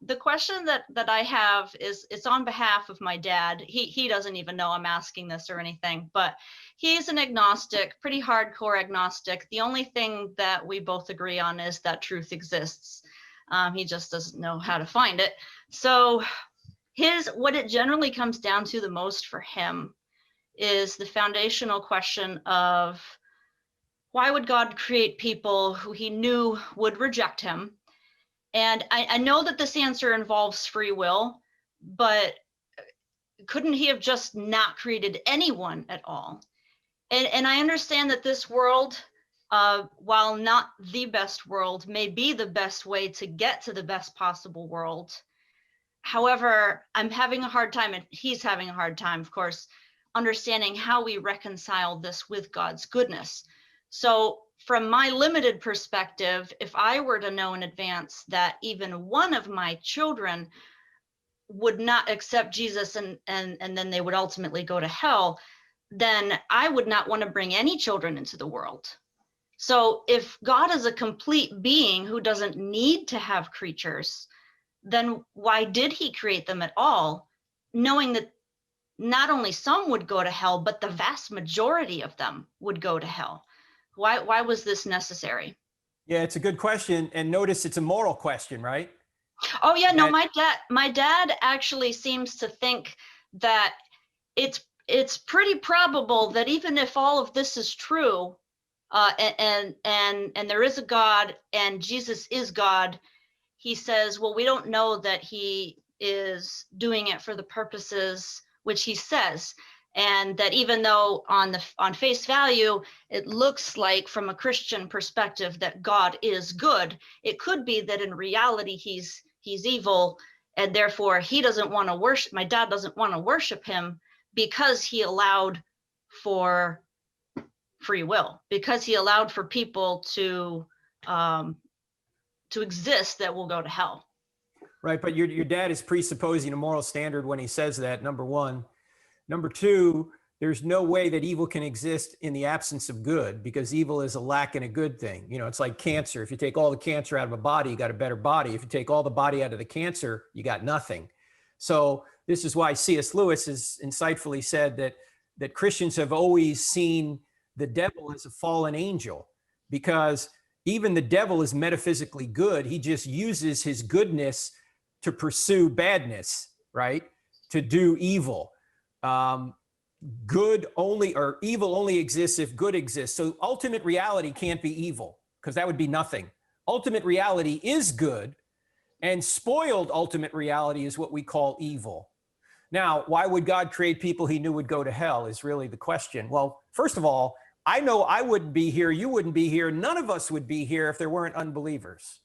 Speaker 10: the question that I have is, it's on behalf of my dad. He doesn't even know I'm asking this or anything, but he's an agnostic, pretty hardcore agnostic. The only thing that we both agree on is that truth exists. He just doesn't know how to find it. So what it generally comes down to the most for him is the foundational question of, why would God create people who he knew would reject him? And I know that this answer involves free will, but couldn't he have just not created anyone at all? And I understand that this world, while not the best world, may be the best way to get to the best possible world. However, I'm having a hard time, and he's having a hard time, of course, understanding how we reconcile this with God's goodness. So from my limited perspective, if I were to know in advance that even one of my children would not accept Jesus and then they would ultimately go to hell, then I would not want to bring any children into the world. So if God is a complete being who doesn't need to have creatures, then why did he create them at all, knowing that not only some would go to hell, but the vast majority of them would go to hell? Why was this necessary?
Speaker 4: Yeah, it's a good question. And notice it's a moral question, right?
Speaker 10: Oh yeah, no, my dad actually seems to think that it's pretty probable that even if all of this is true, and there is a God and Jesus is God, he says, well, we don't know that he is doing it for the purposes which he says. And that even though on face value, it looks like from a Christian perspective that God is good, it could be that in reality he's evil, and therefore he doesn't want to worship. My dad doesn't want to worship him because he allowed for free will, because he allowed for people to exist that will go to hell.
Speaker 4: Right, but your dad is presupposing a moral standard when he says that, number one. Number two, there's no way that evil can exist in the absence of good, because evil is a lack in a good thing. You know, it's like cancer. If you take all the cancer out of a body, you got a better body. If you take all the body out of the cancer, you got nothing. So this is why C.S. Lewis has insightfully said that Christians have always seen the devil as a fallen angel, because even the devil is metaphysically good. He just uses his goodness to pursue badness, right? To do evil. Good only, or evil only exists if good exists. So ultimate reality can't be evil, because that would be nothing. Ultimate reality is good, and spoiled ultimate reality is what we call evil. Now, why would God create people he knew would go to hell is really the question. Well, first of all, I know I wouldn't be here, you wouldn't be here, none of us would be here if there weren't unbelievers.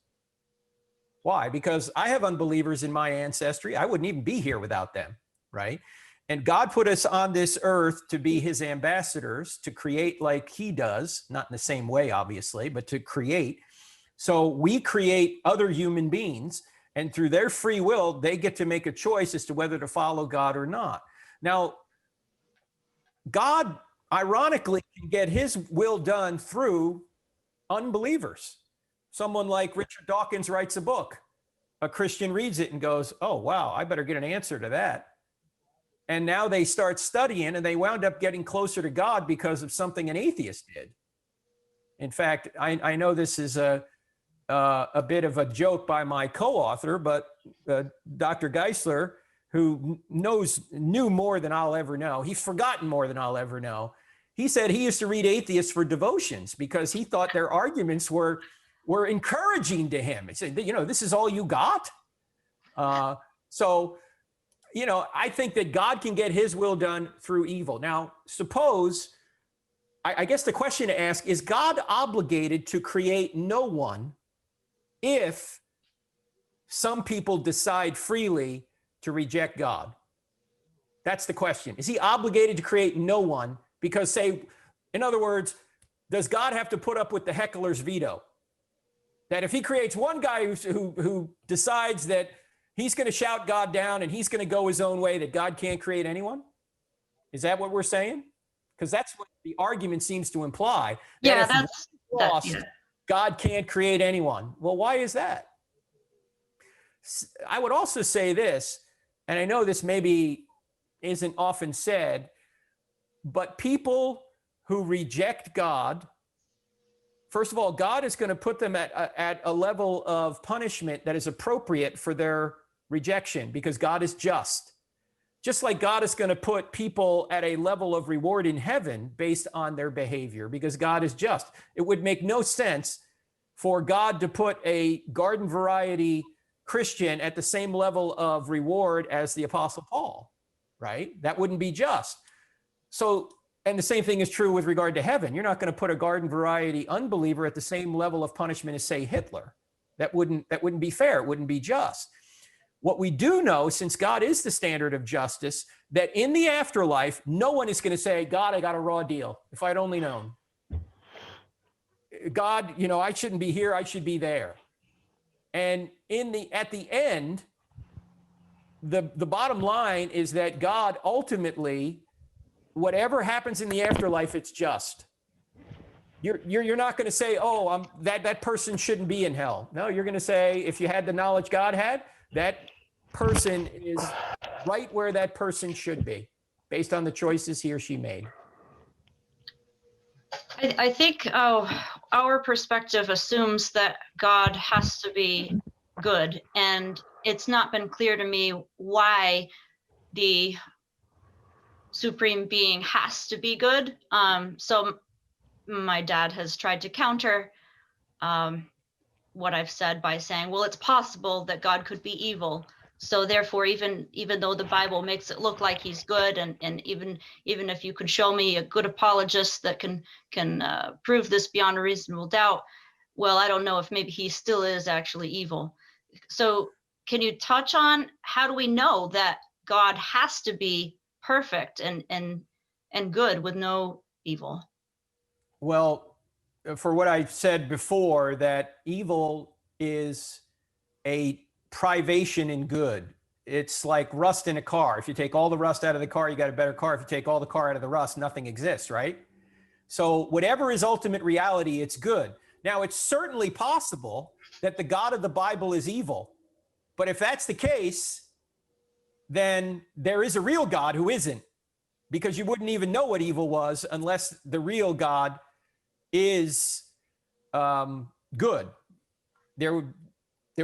Speaker 4: Why? Because I have unbelievers in my ancestry. I wouldn't even be here without them, right? And God put us on this earth to be his ambassadors, to create like he does, not in the same way, obviously, but to create. So we create other human beings, and through their free will, they get to make a choice as to whether to follow God or not. Now, God, ironically, can get his will done through unbelievers. Someone like Richard Dawkins writes a book. A Christian reads it and goes, oh, wow, I better get an answer to that. And now they start studying, and they wound up getting closer to God because of something an atheist did. In fact, I know this is a bit of a joke by my co-author, but Dr. Geisler, who knew more than I'll ever know, he's forgotten more than I'll ever know. He said he used to read atheists for devotions because he thought their arguments were encouraging to him. He said, this is all you got? So, I think that God can get his will done through evil. Now, suppose, I guess the question to ask, is God obligated to create no one if some people decide freely to reject God? That's the question. Is he obligated to create no one? Because say, in other words, does God have to put up with the heckler's veto? That if he creates one guy who decides that he's going to shout God down and he's going to go his own way, that God can't create anyone? Is that what we're saying? Because that's what the argument seems to imply.
Speaker 10: Yeah,
Speaker 4: that's lost. God can't create anyone. Well, why is that? I would also say this, and I know this maybe isn't often said, but people who reject God, first of all, God is going to put them at a level of punishment that is appropriate for their rejection, because God is just. Just like God is going to put people at a level of reward in heaven based on their behavior, because God is just. It would make no sense for God to put a garden variety Christian at the same level of reward as the Apostle Paul, right? That wouldn't be just. So, and the same thing is true with regard to heaven. You're not going to put a garden variety unbeliever at the same level of punishment as, say, Hitler. That wouldn't be fair. It wouldn't be just. What we do know, since God is the standard of justice, that in the afterlife, no one is going to say, God, I got a raw deal. If I'd only known. God, I shouldn't be here. I should be there. And at the end, the bottom line is that God ultimately, whatever happens in the afterlife, it's just. You're not going to say, that person shouldn't be in hell. No, you're going to say, if you had the knowledge God had, that person is right where that person should be, based on the choices he or she made.
Speaker 10: I think our perspective assumes that God has to be good, and it's not been clear to me why the supreme being has to be good. So my dad has tried to counter what I've said by saying, well, it's possible that God could be evil. So therefore, even though the Bible makes it look like he's good, and even if you could show me a good apologist that can prove this beyond a reasonable doubt, well, I don't know if maybe he still is actually evil. So can you touch on how do we know that God has to be perfect and good with no evil?
Speaker 4: Well, for what I said before, that evil is a privation in good. It's like rust in a car. If you take all the rust out of the car, you got a better car. If you take all the car out of the rust, nothing exists, right? So whatever is ultimate reality, it's good. Now, it's certainly possible that the God of the Bible is evil. But if that's the case, then there is a real God who isn't, because you wouldn't even know what evil was unless the real God is good. There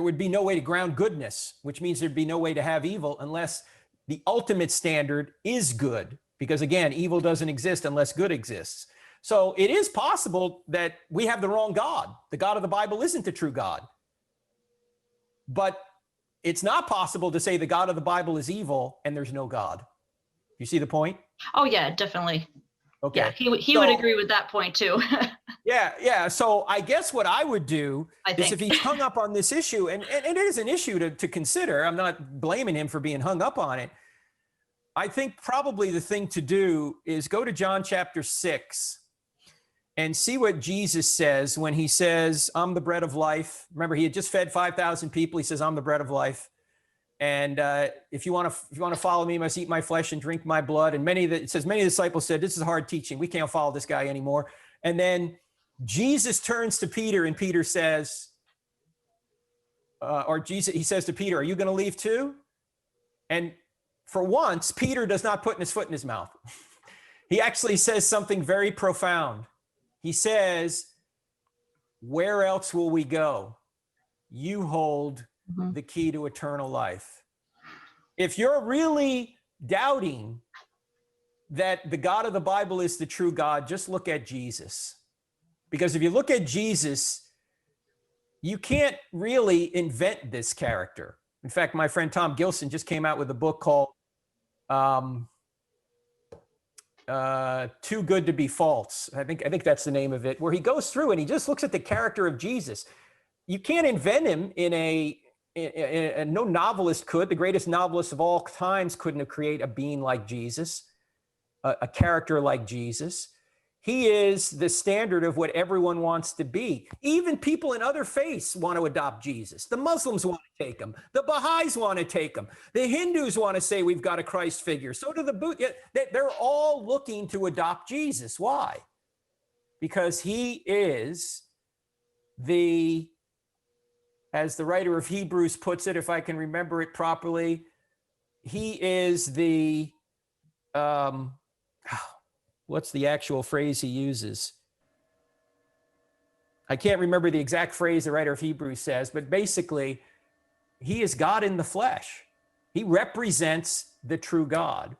Speaker 4: would be no way to ground goodness, which means there'd be no way to have evil unless the ultimate standard is good. Because again, evil doesn't exist unless good exists. So it is possible that we have the wrong God. The God of the Bible isn't the true God. But it's not possible to say the God of the Bible is evil and there's no God. You see the point?
Speaker 10: Oh yeah, definitely.
Speaker 4: Okay.
Speaker 10: Yeah, he would agree with that point too.
Speaker 4: Yeah. So I guess what I would do is, if he's hung up on this issue, and it is an issue to consider, I'm not blaming him for being hung up on it. I think probably the thing to do is go to John chapter 6 and see what Jesus says when he says, I'm the bread of life. Remember, he had just fed 5,000 people. He says, I'm the bread of life. And if you want to follow me, you must eat my flesh and drink my blood. And many disciples said, this is hard teaching. We can't follow this guy anymore. And then Jesus turns to Peter, and Peter says, he says to Peter, are you going to leave too? And for once, Peter does not put his foot in his mouth. He actually says something very profound. He says, where else will we go? You hold the key to eternal life. If you're really doubting that the God of the Bible is the true God, just look at Jesus. Because if you look at Jesus, you can't really invent this character. In fact, my friend Tom Gilson just came out with a book called Too Good to Be False. I think that's the name of it, where he goes through and he just looks at the character of Jesus. You can't invent him no novelist could. The greatest novelist of all times couldn't have created a being like Jesus, a character like Jesus. He is the standard of what everyone wants to be. Even people in other faiths want to adopt Jesus. The Muslims want to take him. The Baha'is want to take him. The Hindus want to say we've got a Christ figure. So do the Buddhists. They're all looking to adopt Jesus. Why? Because he is as the writer of Hebrews puts it, if I can remember it properly, he is what's the actual phrase he uses? I can't remember the exact phrase the writer of Hebrews says, but basically, he is God in the flesh. He represents the true God.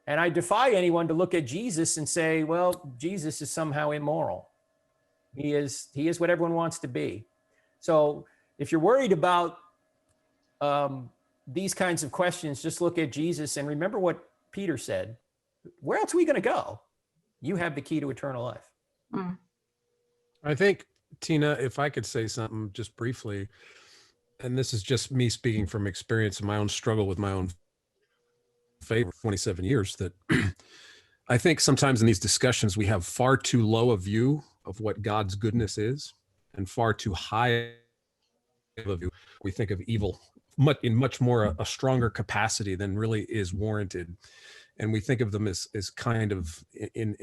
Speaker 4: And I defy anyone to look at Jesus and say, well, Jesus is somehow immoral. He is what everyone wants to be. So if you're worried about these kinds of questions, just look at Jesus and remember what Peter said. Where else are we going to go? You have the key to eternal life.
Speaker 11: I think, Tina, if I could say something just briefly, and this is just me speaking from experience and my own struggle with my own faith for 27 years, that I think sometimes in these discussions, we have far too low a view of what God's goodness is and far too high of a view. We think of evil in much more a stronger capacity than really is warranted. And we think of them as kind of in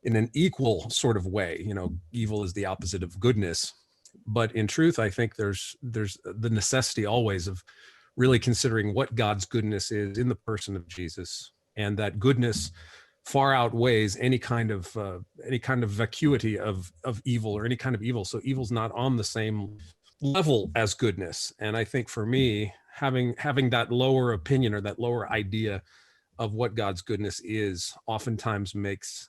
Speaker 11: an equal sort of way. You know, evil is the opposite of goodness. But in truth, I think there's the necessity always of really considering what God's goodness is in the person of Jesus, and that goodness far outweighs any kind of vacuity of evil or any kind of evil. So evil's not on the same level as goodness. And I think for me, having that lower opinion or that lower idea of what God's goodness is oftentimes makes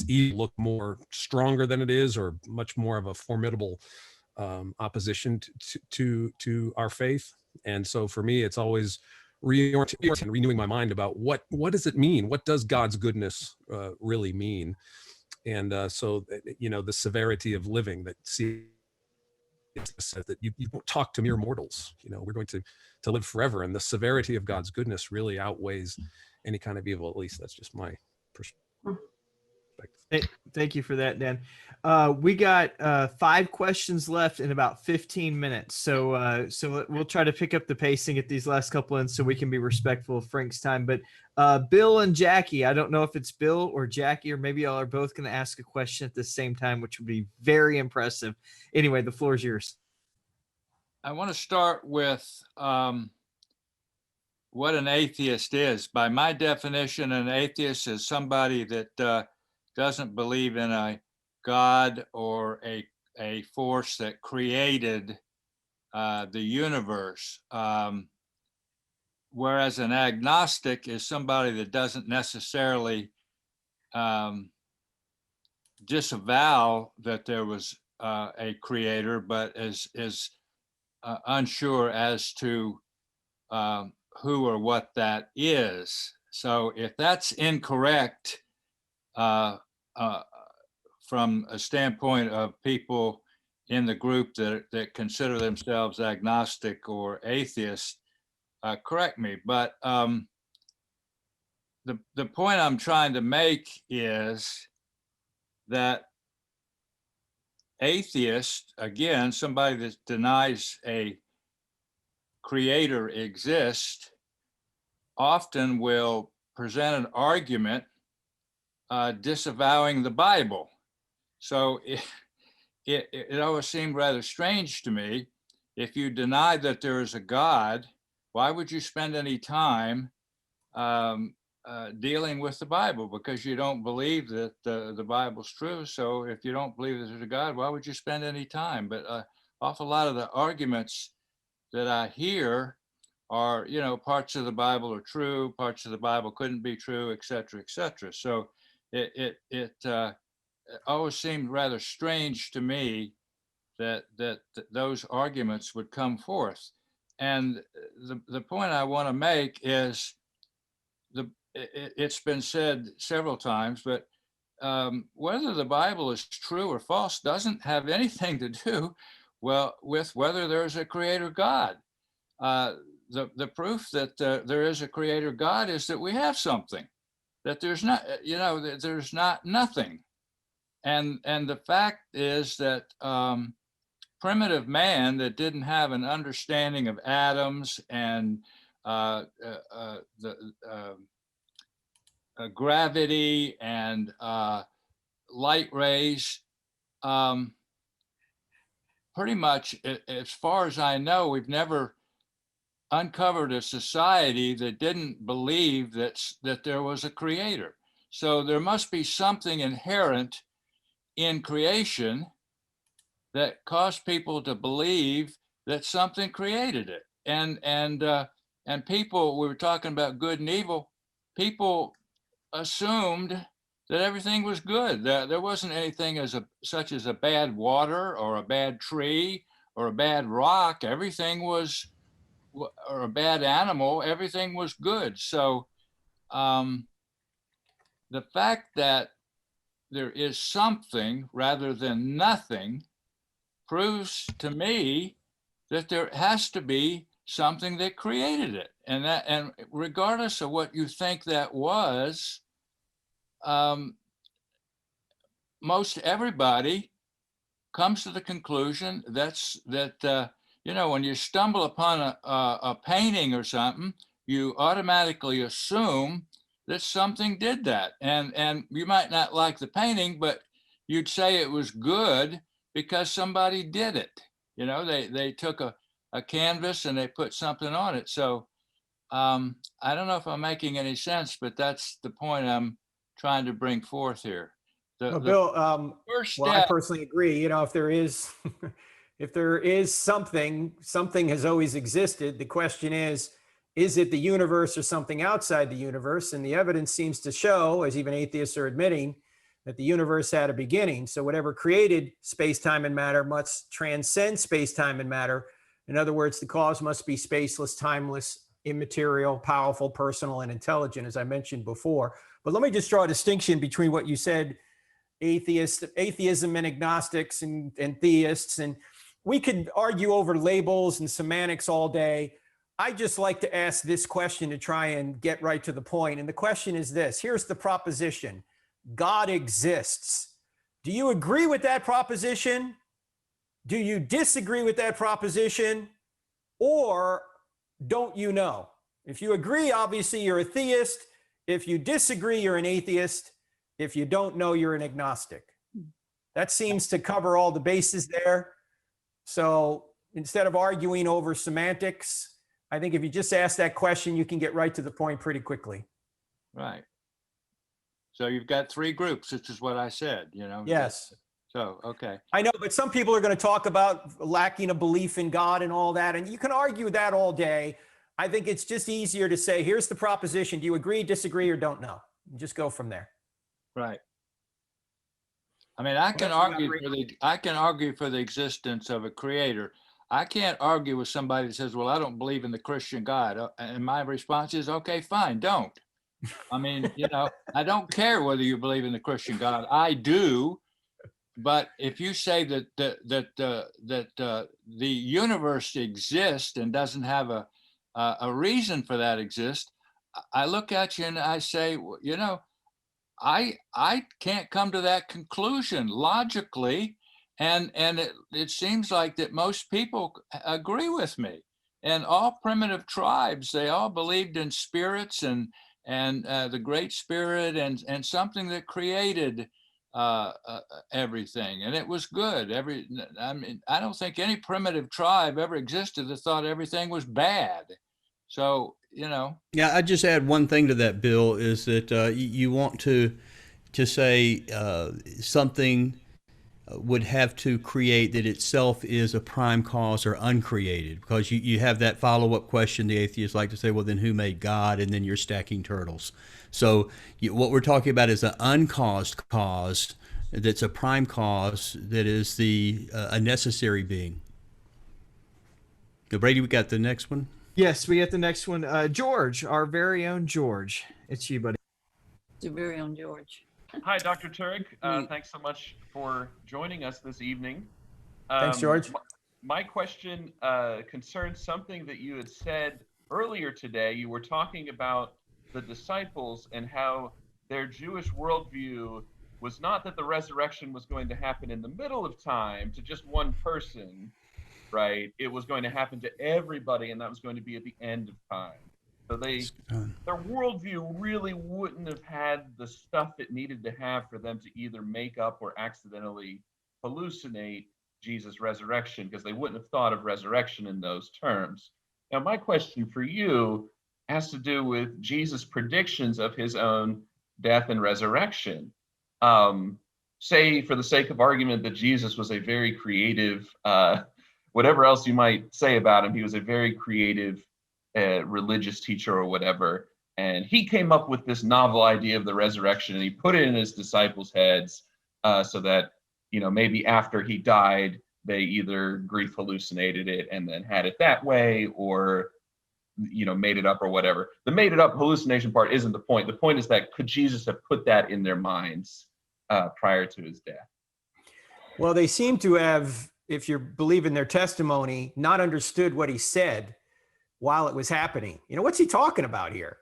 Speaker 11: evil look more stronger than it is, or much more of a formidable opposition to our faith. And so for me, it's always reorienting and renewing my mind about what does it mean? What does God's goodness really mean? And so, the severity of living that says that you won't talk to mere mortals. We're going to live forever, and the severity of God's goodness really outweighs any kind of evil. At least that's just my perspective.
Speaker 3: Thank you for that, Dan. We got 5 questions left in about 15 minutes. So we'll try to pick up the pacing at these last couple in so we can be respectful of Frank's time. But Bill and Jackie, I don't know if it's Bill or Jackie, or maybe y'all are both going to ask a question at the same time, which would be very impressive. Anyway, the floor is yours.
Speaker 12: I want to start with what an atheist is. By my definition, an atheist is somebody that doesn't believe in a God or a force that created the universe. Whereas an agnostic is somebody that doesn't necessarily disavow that there was a creator, but is unsure as to who or what that is. So if that's incorrect, from a standpoint of people in the group that consider themselves agnostic or atheist, correct me. But the point I'm trying to make is that atheist, again, somebody that denies a creator exists, often will present an argument disavowing the Bible. So it always seemed rather strange to me. If you deny that there is a God, why would you spend any time dealing with the Bible? Because you don't believe that the Bible's true. So if you don't believe that there's a God, why would you spend any time? But awful lot of the arguments that I hear are, you know, parts of the Bible are true, parts of the Bible couldn't be true, et cetera, et cetera. So it always seemed rather strange to me that those arguments would come forth. And the point I want to make is it's been said several times, but whether the Bible is true or false doesn't have anything to do with whether there's a creator God. The proof that there is a creator God is that we have something, that there's not, you know, that there's not nothing. And the fact is that primitive man that didn't have an understanding of atoms and gravity and light rays, pretty much, as far as I know, we've never uncovered a society that didn't believe that there was a creator. So there must be something inherent in creation that caused people to believe that something created it. And people, we were talking about good and evil, people assumed that everything was good. There wasn't anything such as a bad water or a bad tree or a bad rock. Everything was, or a bad animal, everything was good. So the fact that there is something rather than nothing proves to me that there has to be something that created it. And regardless of what you think that was, most everybody comes to the conclusion that you know, when you stumble upon a painting or something, you automatically assume that something did that. And you might not like the painting, but you'd say it was good because somebody did it. You know, they took a canvas and they put something on it. So I don't know if I'm making any sense, but that's the point I'm trying to bring forth here.
Speaker 4: Bill,
Speaker 12: first
Speaker 4: well, I
Speaker 12: step,
Speaker 4: personally agree. You know, if there is, if there is something has always existed. The question is it the universe or something outside the universe? And the evidence seems to show, as even atheists are admitting, that the universe had a beginning. So whatever created space, time, and matter must transcend space, time, and matter. In other words, the cause must be spaceless, timeless, immaterial, powerful, personal, and intelligent, as I mentioned before. But let me just draw a distinction between what you said, atheism and agnostics and theists. And we could argue over labels and semantics all day. I just like to ask this question to try and get right to the point. And the question is this: here's the proposition. God exists. Do you agree with that proposition? Do you disagree with that proposition? Or don't you know? If you agree, obviously you're a theist. If you disagree, you're an atheist. If you don't know, you're an agnostic. That seems to cover all the bases there. So instead of arguing over semantics, I think if you just ask that question, you can get right to the point pretty quickly.
Speaker 12: right. So you've got three groups, which is what I said, you know?
Speaker 4: Yes.
Speaker 12: So, okay.
Speaker 4: I know, but some people are going to talk about lacking a belief in God and all that, and you can argue that all day. I think it's just easier to say, here's the proposition. Do you agree, disagree, or don't know? Just go from there.
Speaker 12: Right. I mean, I can argue for the existence of a creator. I can't argue with somebody that says, well, I don't believe in the Christian God. And my response is, okay, fine, don't. I mean, you know, I don't care whether you believe in the Christian God. I do. But if you say that the universe exists and doesn't have a reason for that exists, I look at you and I say, you know, I can't come to that conclusion logically, and it seems like that most people agree with me. And all primitive tribes, they all believed in spirits and the Great Spirit and something that created everything, and it was good. I mean, I don't think any primitive tribe ever existed that thought everything was bad. So, you know.
Speaker 1: Yeah, I just add one thing to that, Bill, is that you want to say something would have to create that itself is a prime cause or uncreated, because you have that follow-up question. The atheists like to say, well, then who made God? And then you're stacking turtles. So what we're talking about is an uncaused cause that's a prime cause that is a necessary being. Now, Brady, we got the next one?
Speaker 3: Yes, we get the next one. George, our very own George. It's you, buddy.
Speaker 13: Your very own George.
Speaker 14: Hi, Dr. Turek. Thanks so much for joining us this evening.
Speaker 4: Thanks, George.
Speaker 14: My question concerns something that you had said earlier today. You were talking about the disciples and how their Jewish worldview was not that the resurrection was going to happen in the middle of time to just one person, right? It was going to happen to everybody, and that was going to be at the end of time. So their worldview really wouldn't have had the stuff it needed to have for them to either make up or accidentally hallucinate Jesus' resurrection, because they wouldn't have thought of resurrection in those terms. Now, my question for you has to do with Jesus' predictions of his own death and resurrection. Say, for the sake of argument, that Jesus was a very creative, whatever else you might say about him, he was a very creative religious teacher or whatever, and he came up with this novel idea of the resurrection, and he put it in his disciples' heads so that, you know, maybe after he died, they either grief hallucinated it and then had it that way, or, you know, made it up or whatever. The made it up hallucination part isn't the point. The point is that could Jesus have put that in their minds prior to his death?
Speaker 4: Well, they seem to have, if you're believing their testimony, not understood what he said while it was happening. You know, what's he talking about here?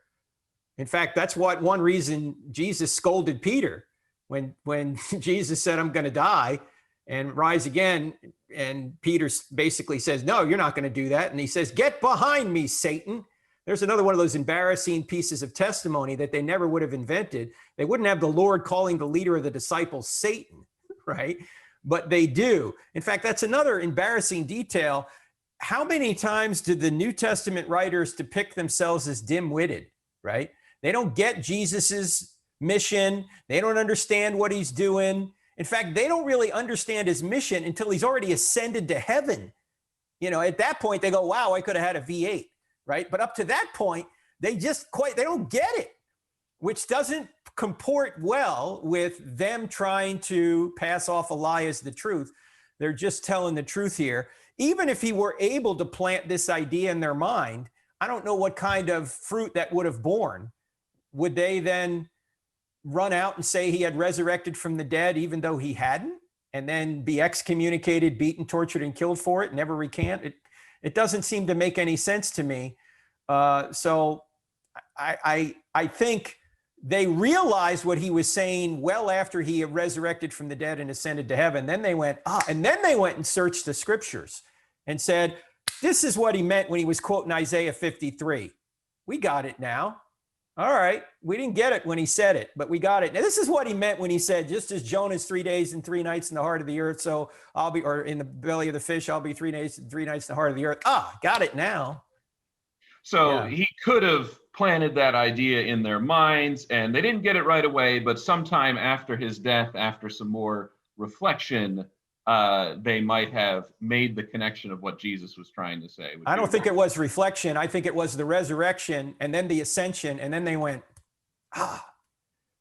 Speaker 4: In fact, that's one reason Jesus scolded Peter when Jesus said, I'm going to die and rise again. And Peter basically says, no, you're not going to do that. And he says, get behind me, Satan. There's another one of those embarrassing pieces of testimony that they never would have invented. They wouldn't have the Lord calling the leader of the disciples Satan, right? But they do. In fact, that's another embarrassing detail. How many times did the New Testament writers depict themselves as dim-witted, right? They don't get Jesus's mission. They don't understand what he's doing. In fact, they don't really understand his mission until he's already ascended to heaven. You know, at that point, they go, wow, I could have had a V8, right? But up to that point, they don't get it, which doesn't comport well with them trying to pass off a lie as the truth. They're just telling the truth here. Even if he were able to plant this idea in their mind, I don't know what kind of fruit that would have borne. Would they then run out and say he had resurrected from the dead, even though he hadn't, and then be excommunicated, beaten, tortured, and killed for it, never recant? It doesn't seem to make any sense to me. So I think they realized what he was saying well after he had resurrected from the dead and ascended to heaven. Then they went, and then they went and searched the scriptures and said, this is what he meant when he was quoting Isaiah 53. We got it now. All right. We didn't get it when he said it, but we got it. Now, this is what he meant when he said, just as Jonah's 3 days and 3 nights in the heart of the earth, so I'll be, or in the belly of the fish, I'll be 3 days and 3 nights in the heart of the earth. Got it now.
Speaker 14: So he could have planted that idea in their minds, and they didn't get it right away, but sometime after his death, after some more reflection, they might have made the connection of what Jesus was trying to say.
Speaker 4: I don't think it was reflection. I think it was the resurrection and then the ascension, and then they went, all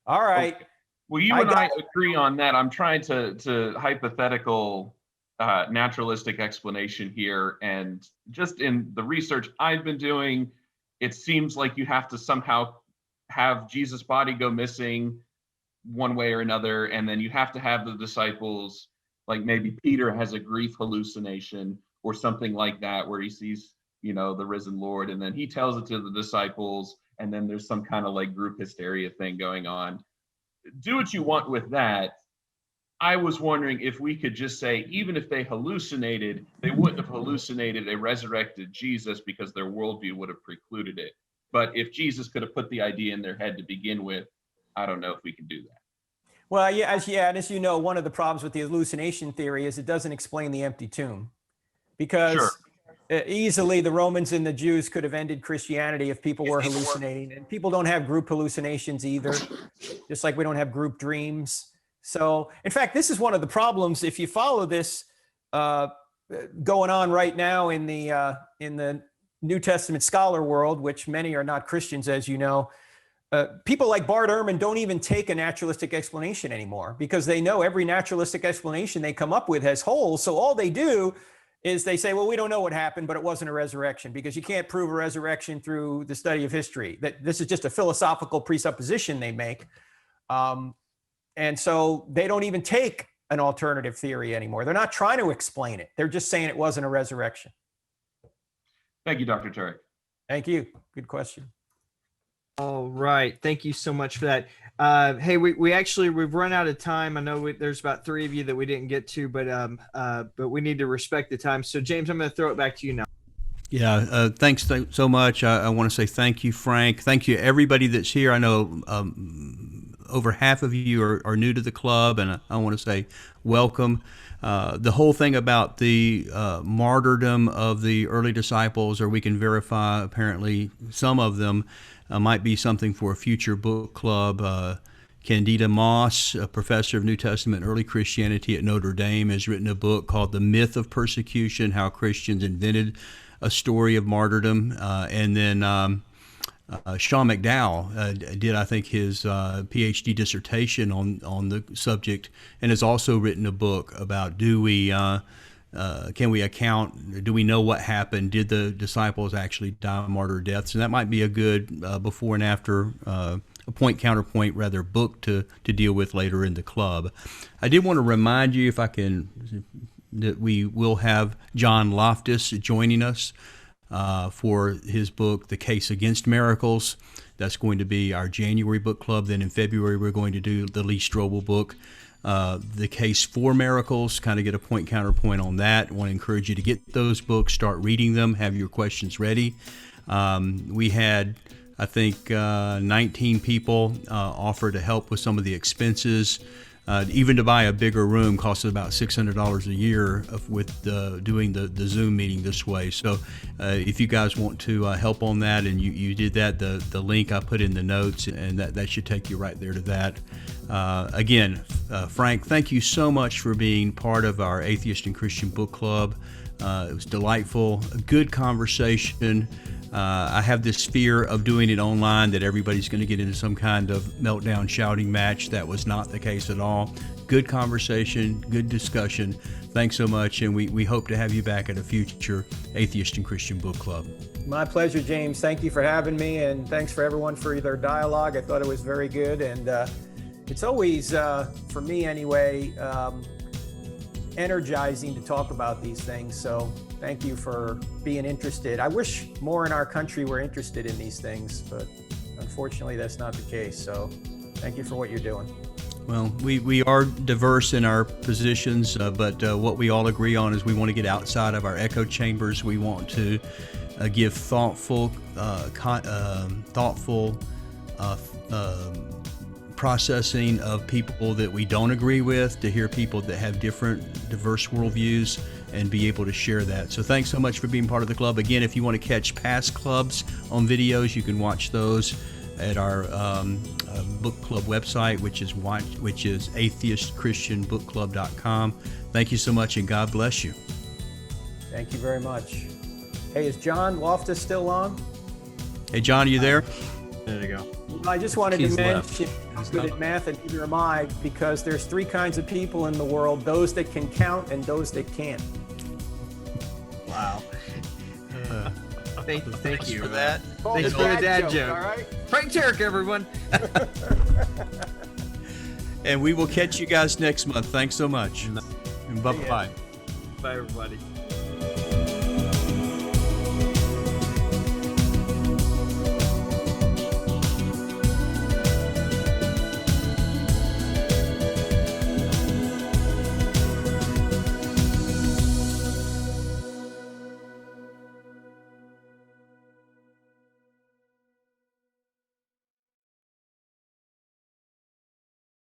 Speaker 4: right.
Speaker 14: Okay. Well, you and I agree on that. I'm trying to hypothetical naturalistic explanation here, and just in the research I've been doing, it seems like you have to somehow have Jesus' body go missing one way or another, and then you have to have the disciples, like maybe Peter has a grief hallucination or something like that, where he sees, the risen Lord, and then he tells it to the disciples, and then there's some kind of like group hysteria thing going on. Do what you want with that. I was wondering if we could just say, even if they hallucinated, they wouldn't have hallucinated a resurrected Jesus because their worldview would have precluded it. But if Jesus could have put the idea in their head to begin with, I don't know if we can do that.
Speaker 4: Well, yeah, as you know, one of the problems with the hallucination theory is it doesn't explain the empty tomb, because easily the Romans and the Jews could have ended Christianity if people were hallucinating, and people don't have group hallucinations either, just like we don't have group dreams. So, in fact, this is one of the problems. If you follow this going on right now in the New Testament scholar world, which many are not Christians, as you know, people like Bart Ehrman don't even take a naturalistic explanation anymore, because they know every naturalistic explanation they come up with has holes. So all they do is they say, well, we don't know what happened, but it wasn't a resurrection, because you can't prove a resurrection through the study of history. That this is just a philosophical presupposition they make. And so they don't even take an alternative theory anymore. They're not trying to explain it. They're just saying it wasn't a resurrection.
Speaker 14: Thank you, Dr. Turek.
Speaker 4: Thank you. Good question.
Speaker 3: All right. Thank you so much for that. Hey, we've run out of time. I know there's about 3 of you that we didn't get to, but we need to respect the time. So James, I'm going to throw it back to you now.
Speaker 1: Yeah, thanks so much. I want to say thank you, Frank. Thank you, everybody that's here. I know over half of you are new to the club, and I want to say welcome. The whole thing about the martyrdom of the early disciples, or we can verify apparently some of them, might be something for a future book club. Candida Moss, a professor of New Testament and Early Christianity at Notre Dame, has written a book called The Myth of Persecution, How Christians Invented a Story of Martyrdom. And then Sean McDowell did, I think, his PhD dissertation on the subject, and has also written a book about can we account, do we know what happened? Did the disciples actually die martyr deaths? And that might be a good before and after, a point counterpoint rather book to deal with later in the club. I did want to remind you, if I can, that we will have John Loftus joining us for his book, The Case Against Miracles. That's going to be our January book club. Then in February, we're going to do the Lee Strobel book, The Case for Miracles, kind of get a point counterpoint on that. I want to encourage you to get those books, start reading them, have your questions ready. We had, I think, 19 people offer to help with some of the expenses. Even to buy a bigger room costs about $600 a year with doing the Zoom meeting this way. So if you guys want to help on that, and you did that, the link I put in the notes, and that should take you right there to that. Again, Frank, thank you so much for being part of our Atheist and Christian Book Club. It was delightful, a good conversation. I have this fear of doing it online that everybody's going to get into some kind of meltdown shouting match. That was not the case at all. Good conversation, good discussion. Thanks so much, and we hope to have you back at a future Atheist and Christian Book Club.
Speaker 4: My pleasure, James. Thank you for having me, and thanks for everyone for their dialogue. I thought it was very good, and it's always, for me anyway, energizing to talk about these things. So thank you for being interested. I wish more in our country were interested in these things, but unfortunately that's not the case. So thank you for what you're doing.
Speaker 1: Well, we are diverse in our positions, but what we all agree on is we want to get outside of our echo chambers. We want to give thoughtful processing of people that we don't agree with, to hear people that have different, diverse worldviews, and be able to share that. So thanks so much for being part of the club. Again, if you want to catch past clubs on videos, you can watch those at our book club website, which is atheistchristianbookclub.com. Thank you so much, and God bless you.
Speaker 4: Thank you very much. Hey, is John Loftus still on?
Speaker 1: Hey, John, are you there?
Speaker 3: There you go.
Speaker 4: I just wanted to mention, he's good at math, and neither am I, because there's 3 kinds of people in the world: those that can count and those that can't.
Speaker 3: Wow. Thank you
Speaker 9: for that.
Speaker 3: Thanks for the dad joke.
Speaker 4: All right?
Speaker 3: Frank Turek, everyone.
Speaker 1: And we will catch you guys next month. Thanks so much. And bye-bye.
Speaker 3: Bye, everybody.